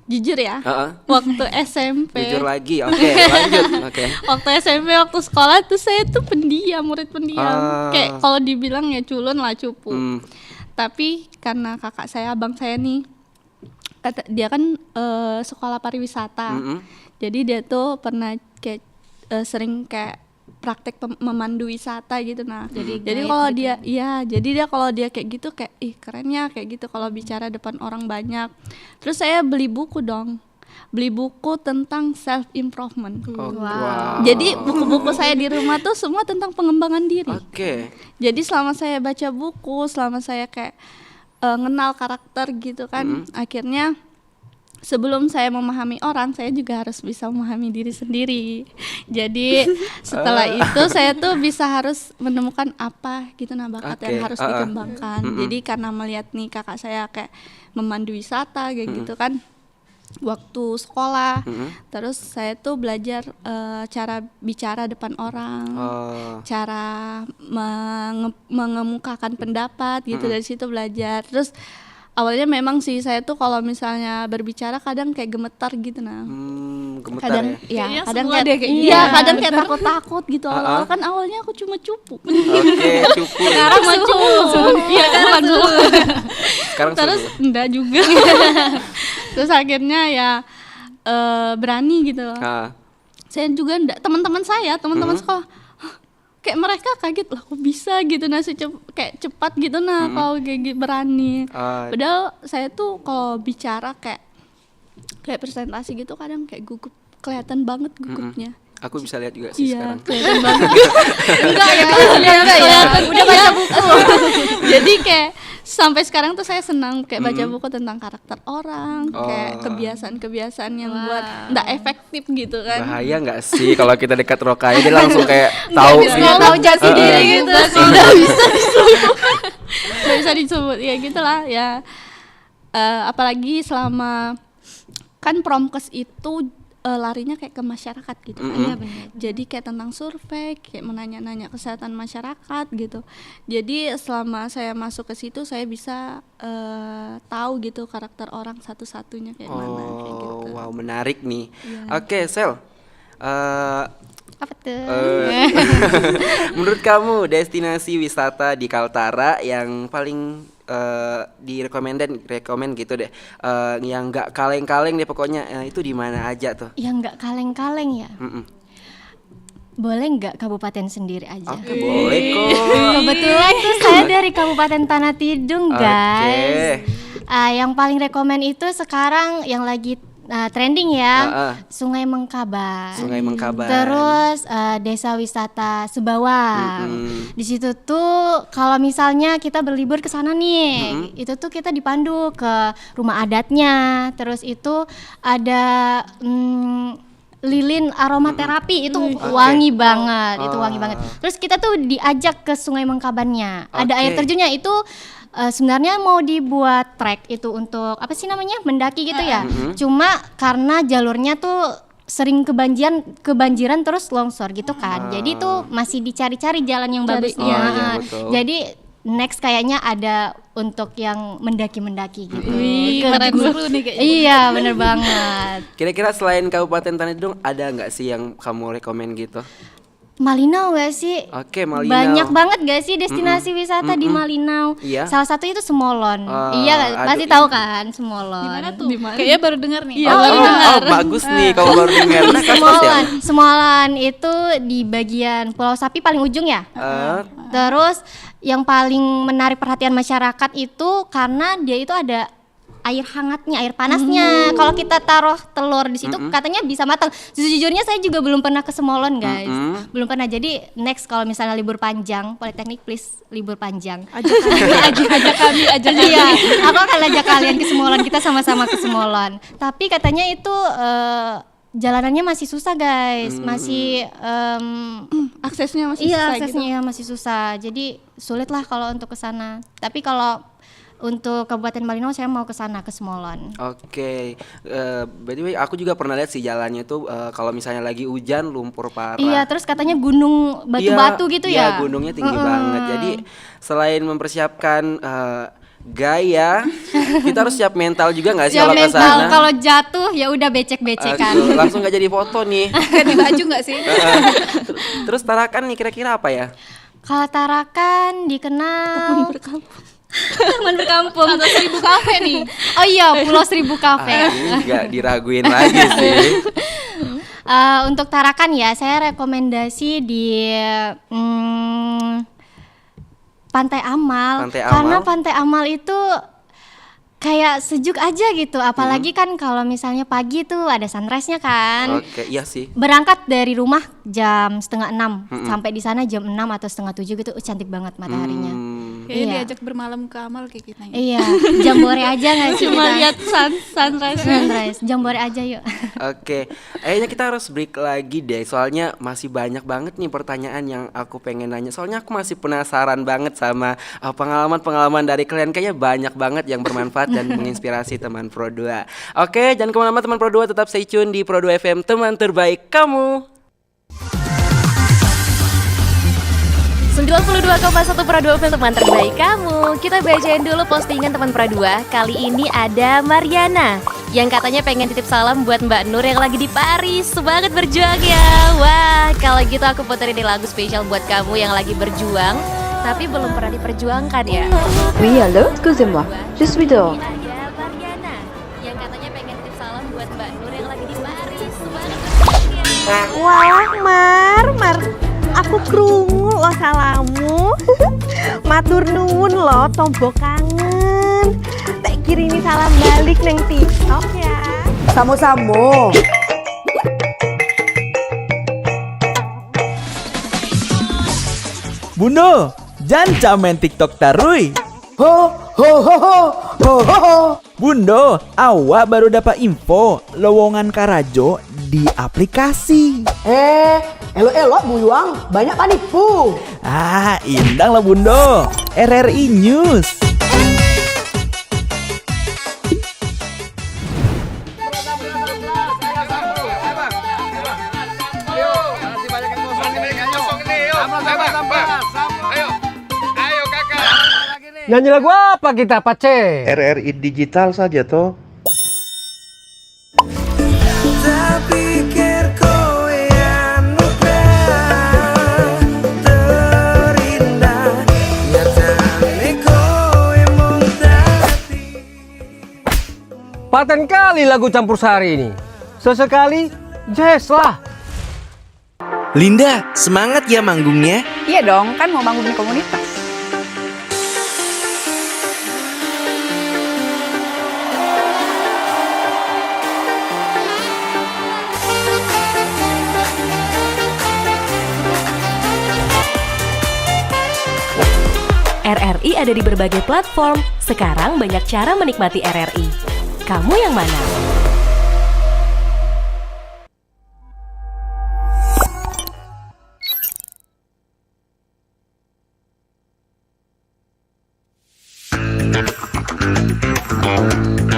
Jujur ya, waktu SMP. Jujur lagi, oke, lanjut. Oke. Waktu SMP, waktu sekolah tuh saya tuh pendiam, murid pendiam. Kayak kalau dibilang ya culun lah, cupu. Tapi karena kakak saya, abang saya nih, dia kan sekolah pariwisata. Jadi dia tuh pernah kayak sering kayak praktek memandu wisata gitu. Nah, jadi kalau dia jadi dia kalau dia kayak gitu kayak keren ya kayak gitu kalau bicara depan orang banyak. Terus saya beli buku tentang self improvement. Wow. Jadi buku-buku saya di rumah tuh semua tentang pengembangan diri. Oke. Jadi selama saya baca buku, selama saya kayak ngenal karakter gitu kan, akhirnya sebelum saya memahami orang, saya juga harus bisa memahami diri sendiri. Jadi setelah itu saya tuh harus menemukan apa gitu bakat yang harus dikembangkan. Jadi karena melihat nih kakak saya kayak memandu wisata kayak gitu kan waktu sekolah, terus saya tuh belajar cara bicara depan orang, cara mengemukakan pendapat gitu. Dari situ belajar. Terus awalnya memang sih saya tuh kalau misalnya berbicara kadang kayak gemetar gitu Gemetar kadang ya? kadang kayak kadang kayak takut gitu. Awal kan awalnya aku cuma cupu. Oke, cupu. Sekarang mah cupu. Iya kan Sekarang terus enggak juga. Terus akhirnya ya berani gitu. Saya juga enggak, teman-teman sekolah kayak mereka kaget lah kok bisa gitu kayak cepat gitu kalau kayak berani. Padahal saya tuh kalau bicara kayak presentasi gitu kadang kayak gugup, kelihatan banget gugupnya. Aku bisa lihat juga sih sekarang. Kelihatan banget. Enggak ya, kelihatan udah baca buku. Jadi kayak sampai sekarang tuh saya senang kayak baca buku tentang karakter orang, kayak kebiasaan-kebiasaan yang buat nggak efektif gitu kan. Bahaya nggak sih kalau kita dekat Rokaya dia langsung kayak tahu bisa gitu. tahu jati diri gitu. Nggak bisa disebut ya gitulah ya. Apalagi selama kan Promkes itu larinya kayak ke masyarakat gitu kan. Iya benar. Jadi kayak tentang survei, kayak menanya-nanya kesehatan masyarakat gitu. Jadi selama saya masuk ke situ saya bisa tahu gitu karakter orang satu-satunya kayak mana kayak gitu. Wow, menarik nih. Oke, Sel. Apa tuh? Menurut kamu destinasi wisata di Kaltara yang paling rekomend gitu deh, yang nggak kaleng-kaleng deh pokoknya, itu di mana aja tuh? Yang nggak kaleng-kaleng ya. Boleh nggak kabupaten sendiri aja? Oke, boleh kok. Kebetulan tuh saya dari Kabupaten Tanah Tidung, guys. Oke. Yang paling rekomen itu sekarang yang lagi trending ya, Sungai Mengkaban. Sungai Mengkaban. Terus desa wisata Sebawang. Di situ tuh kalau misalnya kita berlibur ke sana nih, itu tuh kita dipandu ke rumah adatnya. Terus itu ada lilin aromaterapi itu wangi banget, itu wangi banget. Terus kita tuh diajak ke Sungai Mengkabannya. Ada air terjunnya itu. Sebenarnya mau dibuat trek itu untuk apa sih namanya, mendaki gitu ya. Cuma karena jalurnya tuh sering kebanjiran terus longsor gitu kan. Jadi tuh masih dicari-cari jalan yang bagusnya. iya, betul. Jadi next kayaknya ada untuk yang mendaki-mendaki gitu. Keren seru nih kayaknya. Iya bener banget. Kira-kira selain Kabupaten Tanah Tidung ada nggak sih yang kamu rekomen gitu? Malinau gak sih? Oke, Malinau. Banyak banget gak sih destinasi wisata di Malinau? Iya. Salah satu itu Semolon. Iya, pasti tahu kan Semolon. Gimana tuh? Kayaknya baru dengar nih. Bagus nih kalau baru dengar. Nah, Semolon itu di bagian Pulau Sapi paling ujung ya. Terus yang paling menarik perhatian masyarakat itu karena dia itu ada air hangatnya, air panasnya. Kalau kita taruh telur di situ katanya bisa matang. Sejujurnya saya juga belum pernah ke Semolon, guys. Belum pernah. Jadi next kalau misalnya libur panjang, Politeknik please libur panjang. Ajak kami. Iya, aku akan ajak kalian ke Semolon. Kita sama-sama ke Semolon. Tapi katanya itu jalanannya masih susah, guys. Masih Aksesnya masih iya, susah aksesnya masih susah. Jadi sulit lah kalau untuk ke sana. Tapi kalau untuk Kabupaten Malinau saya mau ke sana, ke Semolon. Oke. By the way, aku juga pernah lihat sih jalannya tuh kalau misalnya lagi hujan lumpur parah. Iya, terus katanya gunung batu-batu gitu ya. Iya, gunungnya tinggi banget. Jadi selain mempersiapkan gaya, kita harus siap mental juga nggak sih kalau ke sana? Kalau jatuh ya udah becek-becekan. Langsung nggak jadi foto nih. Ganti baju nggak sih? Terus Tarakan nih kira-kira apa ya? Kalau Tarakan dikenal Taman berkampung atau 1000 kafe nih. Oh iya, Pulau 1000 Kafe. Nggak diraguin lagi sih. Untuk Tarakan ya, saya rekomendasi di Pantai Amal. Karena Pantai Amal itu kayak sejuk aja gitu. Apalagi kan kalau misalnya pagi tuh ada sunrise-nya kan. Oke, iya sih. Berangkat dari rumah jam 5:30 sampai di sana jam 6 atau 6:30 gitu. Cantik banget mataharinya. Kayaknya diajak bermalam ke Amal kayak kita. Iya, jambore aja nggak sih? Cuma lihat sunrise. Jambore aja yuk. Oke, kayaknya kita harus break lagi deh. Soalnya masih banyak banget nih pertanyaan yang aku pengen nanya. Soalnya aku masih penasaran banget sama pengalaman-pengalaman dari kalian. Kayaknya banyak banget yang bermanfaat dan menginspirasi teman Pro 2. Oke, jangan kemana-mana teman Pro 2, tetap stay tune di Pro 2 FM, teman terbaik kamu. 92,1 Pro 2 FM, teman terbaik kamu. Kita bacain dulu postingan teman Pro 2. Kali ini ada Mariana yang katanya pengen titip salam buat Mbak Nur yang lagi di Paris. Semangat berjuang ya. Wah, kalau gitu aku puterin lagu spesial buat kamu yang lagi berjuang tapi belum pernah diperjuangkan ya. Oui, allô, excusez-moi. Je suis dehors. Ada Mariana yang katanya pengen titip salam buat Mbak Nur yang lagi di Paris. Semangat berjuang ya. Wah, Mar. Aku krungu lo salamu. Matur nuwun lo, tombo kangen. Tak kirimi salam balik neng TikTok ya. Samo-samo. Bunda, jangan main TikTok tarui. Oh, Ho ho ho ho ho ho. Bundo, awak baru dapat info lowongan Karajo di aplikasi. Elok-elok Buyuang, banyak panipu. Indang lah Bundo. RRI News. Nyanyi lagu apa kita, Pace? RRI digital saja toh. Paten kali lagu campur sari ini. Sesekali jazz lah. Linda, semangat ya manggungnya. Iya dong, kan mau manggung di komunitas. RRI ada di berbagai platform. Sekarang banyak cara menikmati RRI. Kamu yang mana?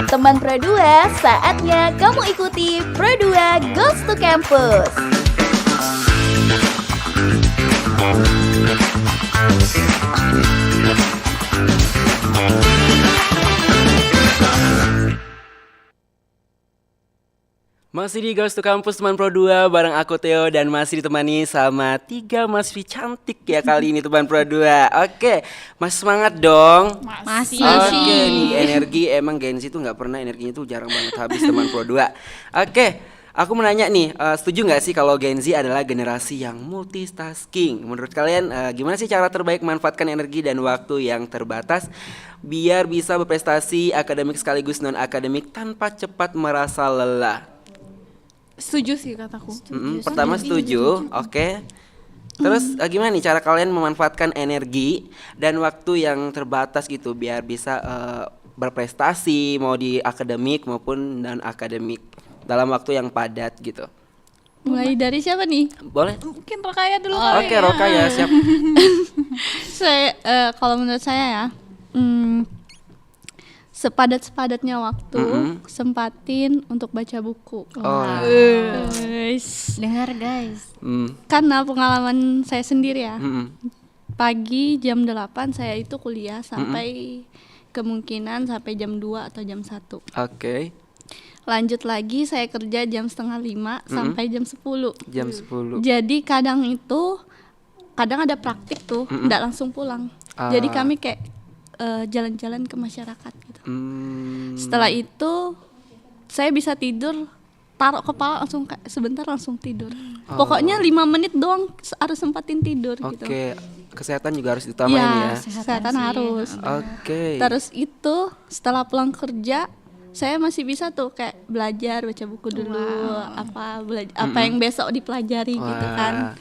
Teman Pro 2, saatnya kamu ikuti Pro 2 Goes to Campus. Masih di Goes to Campus teman Pro 2 bareng aku Theo dan masih ditemani sama 3 mahasiswi cantik ya kali ini teman Pro 2. Oke, masih semangat dong. Masih. Oke, nih energi emang Gen Z tuh nggak pernah energinya tuh jarang banget habis teman Pro 2. Oke, aku mau nanya nih, setuju nggak sih kalau Gen Z adalah generasi yang multitasking? Menurut kalian gimana sih cara terbaik memanfaatkan energi dan waktu yang terbatas biar bisa berprestasi akademik sekaligus non akademik tanpa cepat merasa lelah? Setuju sih kataku. Pertama setuju, oke. Terus gimana nih cara kalian memanfaatkan energi dan waktu yang terbatas gitu biar bisa berprestasi mau di akademik maupun non akademik dalam waktu yang padat gitu? Mulai dari siapa nih? Boleh. Mungkin Rokaya dulu. Oke, Rokaya siap. Saya kalau menurut saya ya, sepadat-sepadatnya waktu sempatin untuk baca buku. Dengar guys. Karena pengalaman saya sendiri ya. Pagi jam 8 saya itu kuliah sampai kemungkinan sampai jam 2 atau jam 1. Oke. Lanjut lagi saya kerja jam 4:30 sampai jam 10. Jam 10. Jadi kadang ada praktik tuh, enggak langsung pulang. Jadi kami kayak jalan-jalan ke masyarakat gitu. Setelah itu saya bisa tidur, taruh kepala langsung sebentar langsung tidur. Pokoknya 5 menit doang harus sempatin tidur gitu. Oke, kesehatan juga harus diutamain ya. Kesehatan harus. Oke. Terus itu setelah pulang kerja saya masih bisa tuh kayak belajar, baca buku dulu, apa yang besok dipelajari gitu kan.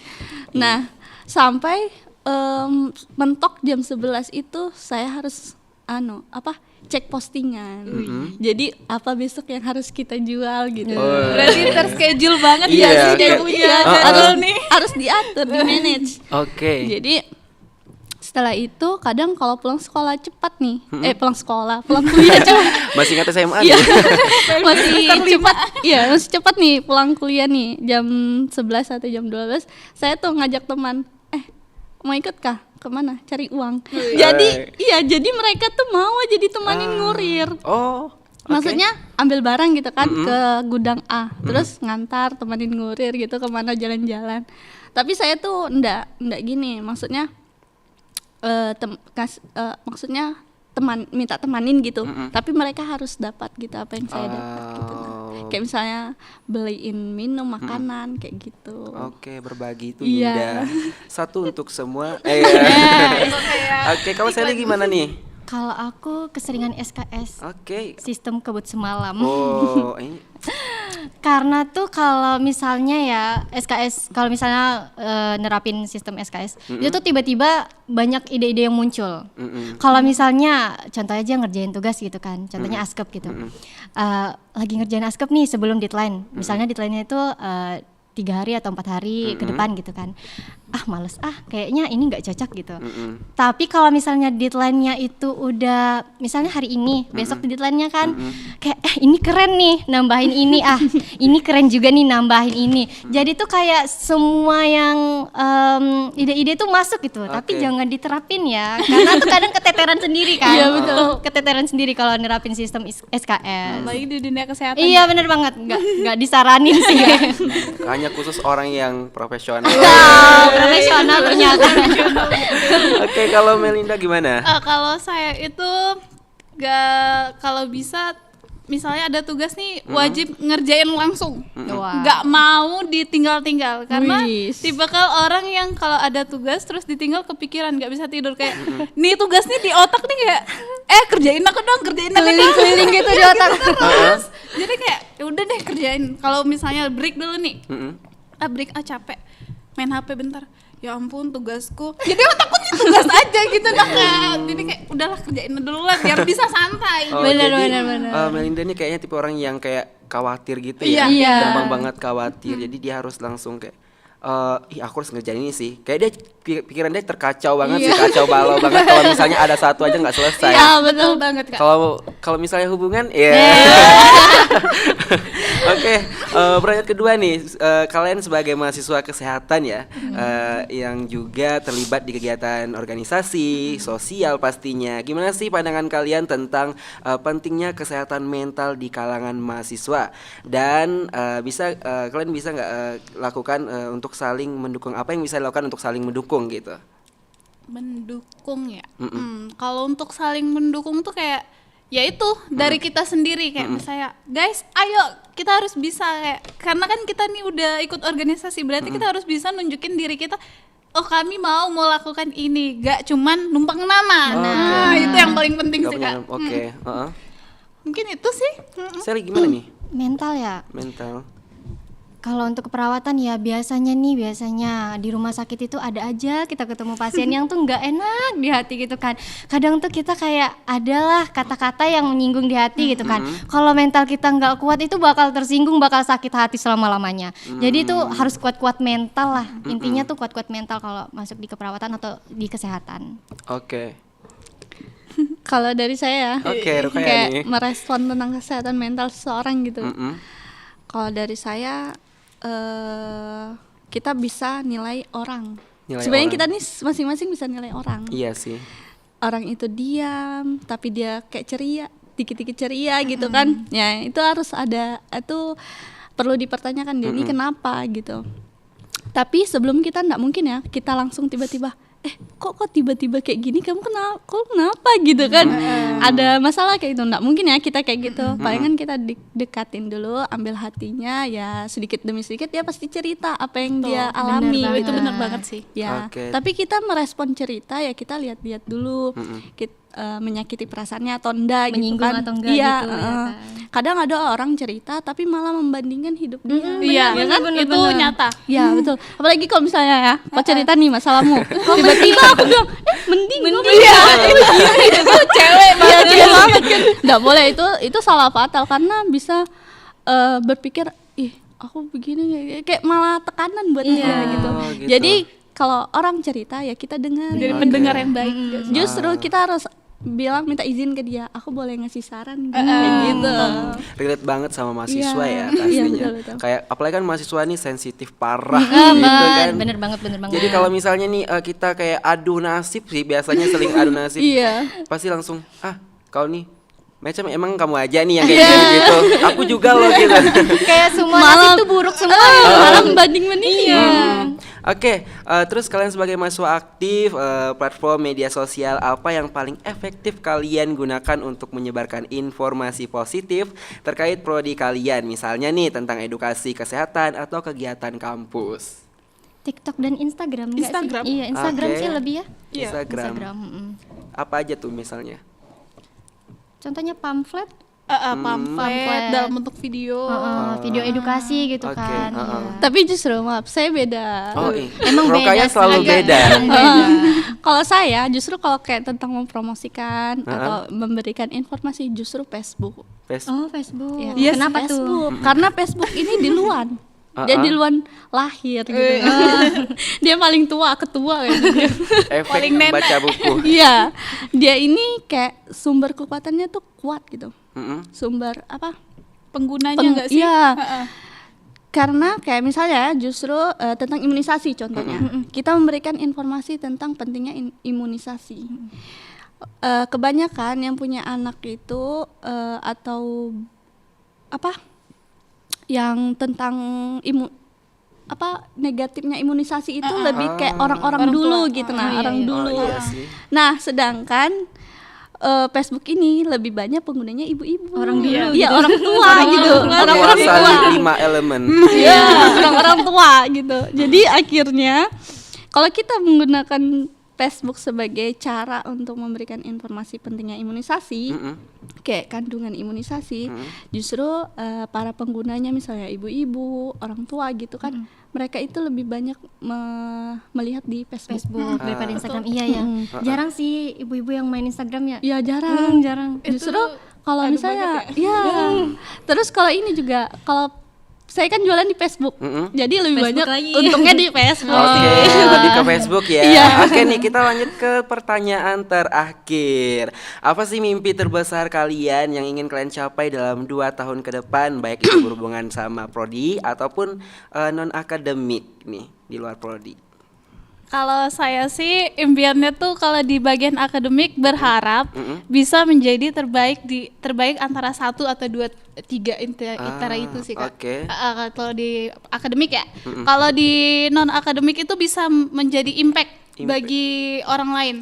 Nah, sampai mentok jam 11 itu saya harus cek postingan. Jadi apa besok yang harus kita jual gitu. Berarti terschedule banget ya sih dia punya harus diatur, di manage. Oke. Jadi setelah itu kadang kalau pulang sekolah cepat nih, pulang kuliah cepat. Masih ingat SMA ya? Masih cepat. Iya, masih cepat nih pulang kuliah nih jam 11 atau jam 12. Saya tuh ngajak teman, mau ikut kah? Kemana? Cari uang. Jadi mereka tuh mau aja ditemanin ngurir. Maksudnya ambil barang gitu kan ke gudang A, terus ngantar temanin ngurir gitu kemana jalan-jalan. Tapi saya tuh enggak gini, maksudnya minta temanin gitu, tapi mereka harus dapat gitu apa yang saya dapat gitu. Kayak misalnya beliin minum, makanan kayak gitu. Oke, berbagi itu indah. Satu untuk semua. Oke, kalau saya gimana nih? Kalau aku keseringan SKS. Oke. Sistem kebut semalam. Ini Karena tuh kalau misalnya ya SKS, kalau misalnya nerapin sistem SKS, itu tuh tiba-tiba banyak ide-ide yang muncul. Kalau misalnya contoh aja ngerjain tugas gitu kan, contohnya askep gitu. Lagi ngerjain askep nih sebelum deadline, misalnya deadline-nya itu 3 hari atau 4 hari ke depan gitu kan. Males kayaknya ini nggak cocok gitu. Tapi kalau misalnya deadline-nya itu udah misalnya hari ini, besok deadline-nya kan kayak ini keren nih, nambahin ini, ini keren juga nih, nambahin ini. Jadi tuh kayak semua yang ide-ide tuh masuk gitu. Tapi jangan diterapin ya, karena tuh kadang keteteran sendiri kan. Iya, betul. Keteteran sendiri kalau nerapin sistem SKS. Apalagi di dunia kesehatan. Iya, bener banget. Nggak disaranin sih. Hanya khusus orang yang profesional. Profesional ternyata. Oke, kalau Melinda gimana? Kalau saya itu kalau bisa misalnya ada tugas nih wajib ngerjain langsung, nggak mau ditinggal-tinggal karena tipikal orang yang kalau ada tugas terus ditinggal kepikiran nggak bisa tidur kayak nih tugas nih di otak nih kayak kerjain aku dong, keliling gitu di otak terus jadi kayak ya udah deh kerjain. Kalau misalnya break dulu nih, break capek main HP bentar, ya ampun tugasku, jadi otakku nih tugas aja gitu kan. Jadi kayak udahlah kerjain dulu lah biar bisa santai. Bener. Melinda nih kayaknya tipe orang yang kayak khawatir gitu Iya. gampang banget khawatir. Jadi dia harus langsung kayak aku harus ngerjain ini sih. Kayak dia pikiran dia terkacau banget sih, kacau balau banget kalau misalnya ada satu aja nggak selesai. Iya betul banget Kak. Kalau misalnya hubungan Oke, pertanyaan kedua nih, kalian sebagai mahasiswa kesehatan ya, yang juga terlibat di kegiatan organisasi, sosial pastinya. Gimana sih pandangan kalian tentang pentingnya kesehatan mental di kalangan mahasiswa? Dan kalian bisa nggak lakukan untuk saling mendukung? Apa yang bisa dilakukan untuk saling mendukung gitu? Mendukung ya. Kalau untuk saling mendukung tuh kayak ya itu dari kita sendiri kayak misalnya guys ayo kita harus bisa kayak karena kan kita nih udah ikut organisasi berarti kita harus bisa nunjukin diri kita, kami mau lakukan ini, gak cuman numpang nama. Itu yang paling penting sih Kak. Mungkin itu sih. Sally gimana nih? Mental ya. Mental. Kalau untuk keperawatan ya biasanya di rumah sakit itu ada aja kita ketemu pasien yang tuh nggak enak di hati gitu kan. Kadang tuh kita kayak adalah kata-kata yang menyinggung di hati gitu kan. Kalau mental kita nggak kuat itu bakal tersinggung, bakal sakit hati selama-lamanya. Jadi tuh harus kuat-kuat mental lah. Intinya tuh kuat-kuat mental kalau masuk di keperawatan atau di kesehatan. Oke. Kalau dari saya Ruqayyah kayak nih. merespon tentang kesehatan mental seseorang gitu. Kalau dari saya kita bisa nilai orang. Sebenarnya kita nih masing-masing bisa nilai orang. Iya sih. Orang itu diam tapi dia kayak ceria, dikit-dikit ceria gitu kan. Ya itu harus ada, itu perlu dipertanyakan dia ini kenapa gitu. Tapi sebelum kita nggak mungkin ya kita langsung tiba-tiba kok tiba-tiba kayak gini, kamu kenapa gitu kan. Ada masalah kayak itu, nggak mungkin ya kita kayak gitu. Palingan kita dekatin dulu, ambil hatinya, ya sedikit demi sedikit dia pasti cerita apa yang dia alami. Itu benar banget sih ya. Tapi kita merespon cerita ya kita lihat-lihat dulu menyakiti perasaannya atau enggak gitu kan. Atau enggak iya, gitu, ya kan? Kadang ada orang cerita tapi malah membandingkan hidup dia. Iya kan? Itu nyata. Iya betul. Apalagi kalau misalnya ya kau cerita nih masalahmu, tiba-tiba aku bilang mending ya. Itu cewek banget kan. Nggak boleh, itu salah fatal karena bisa berpikir aku begini kayak malah tekanan buat dia gitu. Jadi kalau orang cerita ya kita dengar. Jadi pendengar yang baik. Justru kita harus bilang, minta izin ke dia, aku boleh ngasih saran gitu. Relate banget sama mahasiswa ya pastinya. Betul. Kayak apalagi kan mahasiswa nih sensitif parah gitu kan. Bener banget. Jadi kalau misalnya nih kita kayak adu nasib sih, biasanya seling adu nasib. Pasti langsung kau nih macam emang kamu aja nih yang kayak gitu. Aku juga loh gitu. Kayak semua nasib tuh buruk semua. Malah membanding-bandingin. Oke, terus kalian sebagai mahasiswa aktif, platform media sosial apa yang paling efektif kalian gunakan untuk menyebarkan informasi positif terkait prodi kalian? Misalnya nih tentang edukasi kesehatan atau kegiatan kampus. TikTok dan Instagram. Iya, Instagram sih lebih ya. Instagram. Apa aja tuh misalnya? Contohnya pamflet. pamflet dalam bentuk video. Video edukasi gitu kan. Tapi justru maaf, saya beda. Emang Rokaya selalu beda. Kalau saya justru kalau kayak tentang mempromosikan atau memberikan informasi justru Facebook. Oh, Facebook. Yes, Kenapa Facebook. tuh? Karena Facebook ini di luar. Dia di luar lahir gitu. Dia paling tua, ketua gitu. Efek Paling nenek. baca buku. Iya. Dia ini kayak sumber kekuatannya tuh kuat gitu. Sumber apa? Penggunanya enggak sih? Iya. Karena kayak misalnya justru tentang imunisasi contohnya. Kita memberikan informasi tentang pentingnya imunisasi. Kebanyakan yang punya anak itu atau apa? Yang tentang negatifnya imunisasi itu lebih kayak orang-orang dulu tua. Gitu orang dulu. Nah, sedangkan Facebook ini lebih banyak penggunanya ibu-ibu. Orang dulu. Iya, orang tua gitu. Orang-orang tua. 5 elemen. Iya, orang-orang tua gitu. Jadi akhirnya kalau kita menggunakan Facebook sebagai cara untuk memberikan informasi pentingnya imunisasi, kayak kandungan imunisasi, justru para penggunanya misalnya ibu-ibu, orang tua gitu kan, mereka itu lebih banyak melihat di Facebook. Daripada Instagram. Iya ya. Jarang sih ibu-ibu yang main Instagram ya. Iya jarang. Jarang. Justru kalau misalnya, terus kalau ini juga kalau saya kan jualan di Facebook, jadi lebih Facebook banyak lagi. untungnya di Facebook. Oke, lebih ke Facebook ya. Iya. Oke nih, kita lanjut ke pertanyaan terakhir. Apa sih mimpi terbesar kalian yang ingin kalian capai dalam 2 tahun ke depan, baik itu berhubungan sama prodi ataupun non akademik nih di luar prodi? Kalau saya sih impiannya tuh kalau di bagian akademik berharap bisa menjadi terbaik antara 1 atau 2, 3 antara itu sih Kak. Kalau di akademik ya. Kalau di non akademik itu bisa menjadi impact bagi orang lain.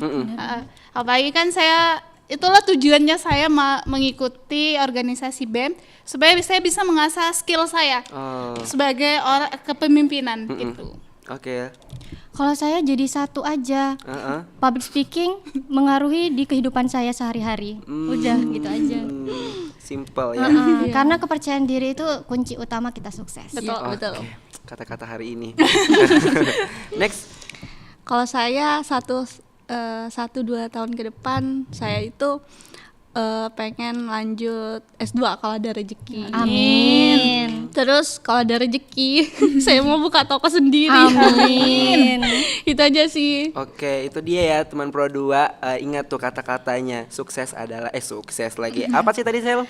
Apalagi kan itulah tujuannya saya mengikuti organisasi BEM supaya saya bisa mengasah skill saya sebagai orang kepemimpinan gitu. Kalau saya jadi satu aja, public speaking mengaruhi di kehidupan saya sehari-hari. Udah gitu aja. Simple ya. Karena kepercayaan diri itu kunci utama kita sukses. Betul. Kata-kata hari ini. Next. Kalau saya 1-2 tahun ke depan saya itu pengen lanjut S2 kalau ada rezeki. Amin. Terus kalau ada rezeki saya mau buka toko sendiri. Amin. Itu aja sih. Oke, itu dia ya teman Pro 2. Ingat tuh kata-katanya. Sukses adalah sukses lagi. Apa sih tadi Sel?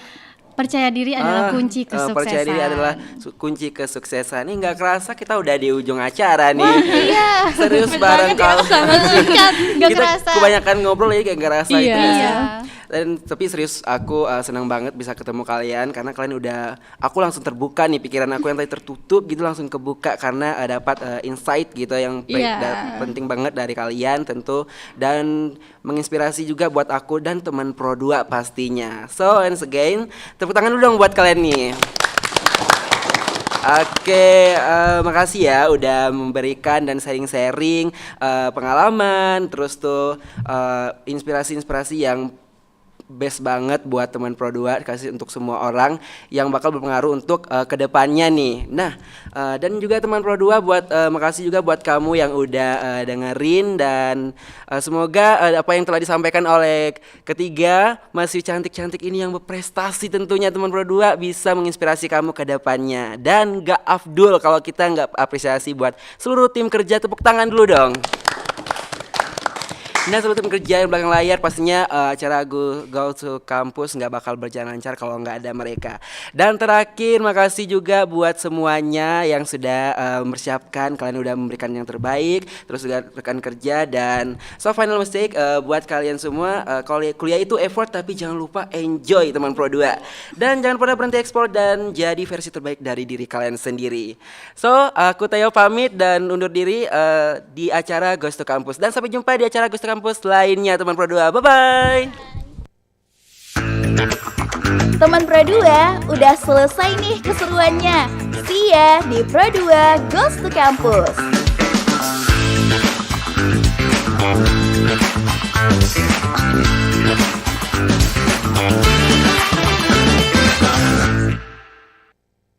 Percaya diri adalah kunci kesuksesan. Percaya diri adalah kunci kesuksesan. Ini nggak kerasa kita udah di ujung acara nih. Iya. Serius bareng kalau Gak kerasa. Kebanyakan ngobrol ya kayak nggak kerasa itu. Iya. Dan tapi serius aku senang banget bisa ketemu kalian karena kalian aku langsung terbuka nih, pikiran aku yang tadi tertutup gitu langsung kebuka karena dapat insight gitu yang penting banget dari kalian tentu, dan menginspirasi juga buat aku dan teman Pro 2 pastinya. So once again, tepuk tangan dulu dong buat kalian nih. Oke, makasih ya udah memberikan dan sharing-sharing pengalaman, terus tuh inspirasi-inspirasi yang best banget buat teman Pro 2, kasih untuk semua orang yang bakal berpengaruh untuk kedepannya nih. Nah, dan juga teman Pro 2 makasih juga buat kamu yang udah dengerin, dan semoga apa yang telah disampaikan oleh ketiga masih cantik-cantik ini yang berprestasi tentunya teman Pro 2 bisa menginspirasi kamu ke depannya. Dan gak afdol kalau kita gak apresiasi buat seluruh tim kerja. Tepuk tangan dulu dong. Nah, seluruh tim kerja yang belakang layar pastinya acara Go to Campus nggak bakal berjalan lancar kalau nggak ada mereka. Dan terakhir, makasih juga buat semuanya yang sudah mempersiapkan, kalian udah memberikan yang terbaik, terus juga rekan kerja. Dan final mistake buat kalian semua, kuliah itu effort tapi jangan lupa enjoy teman Pro 2. Dan jangan pernah berhenti eksplor dan jadi versi terbaik dari diri kalian sendiri. So, aku Theo pamit dan undur diri di acara Go to Campus. Dan sampai jumpa di acara Go to Campus lainnya teman Pro 2. Bye-bye. Teman Pro 2, udah selesai nih keseruannya. See ya di Pro 2 Goes to Campus.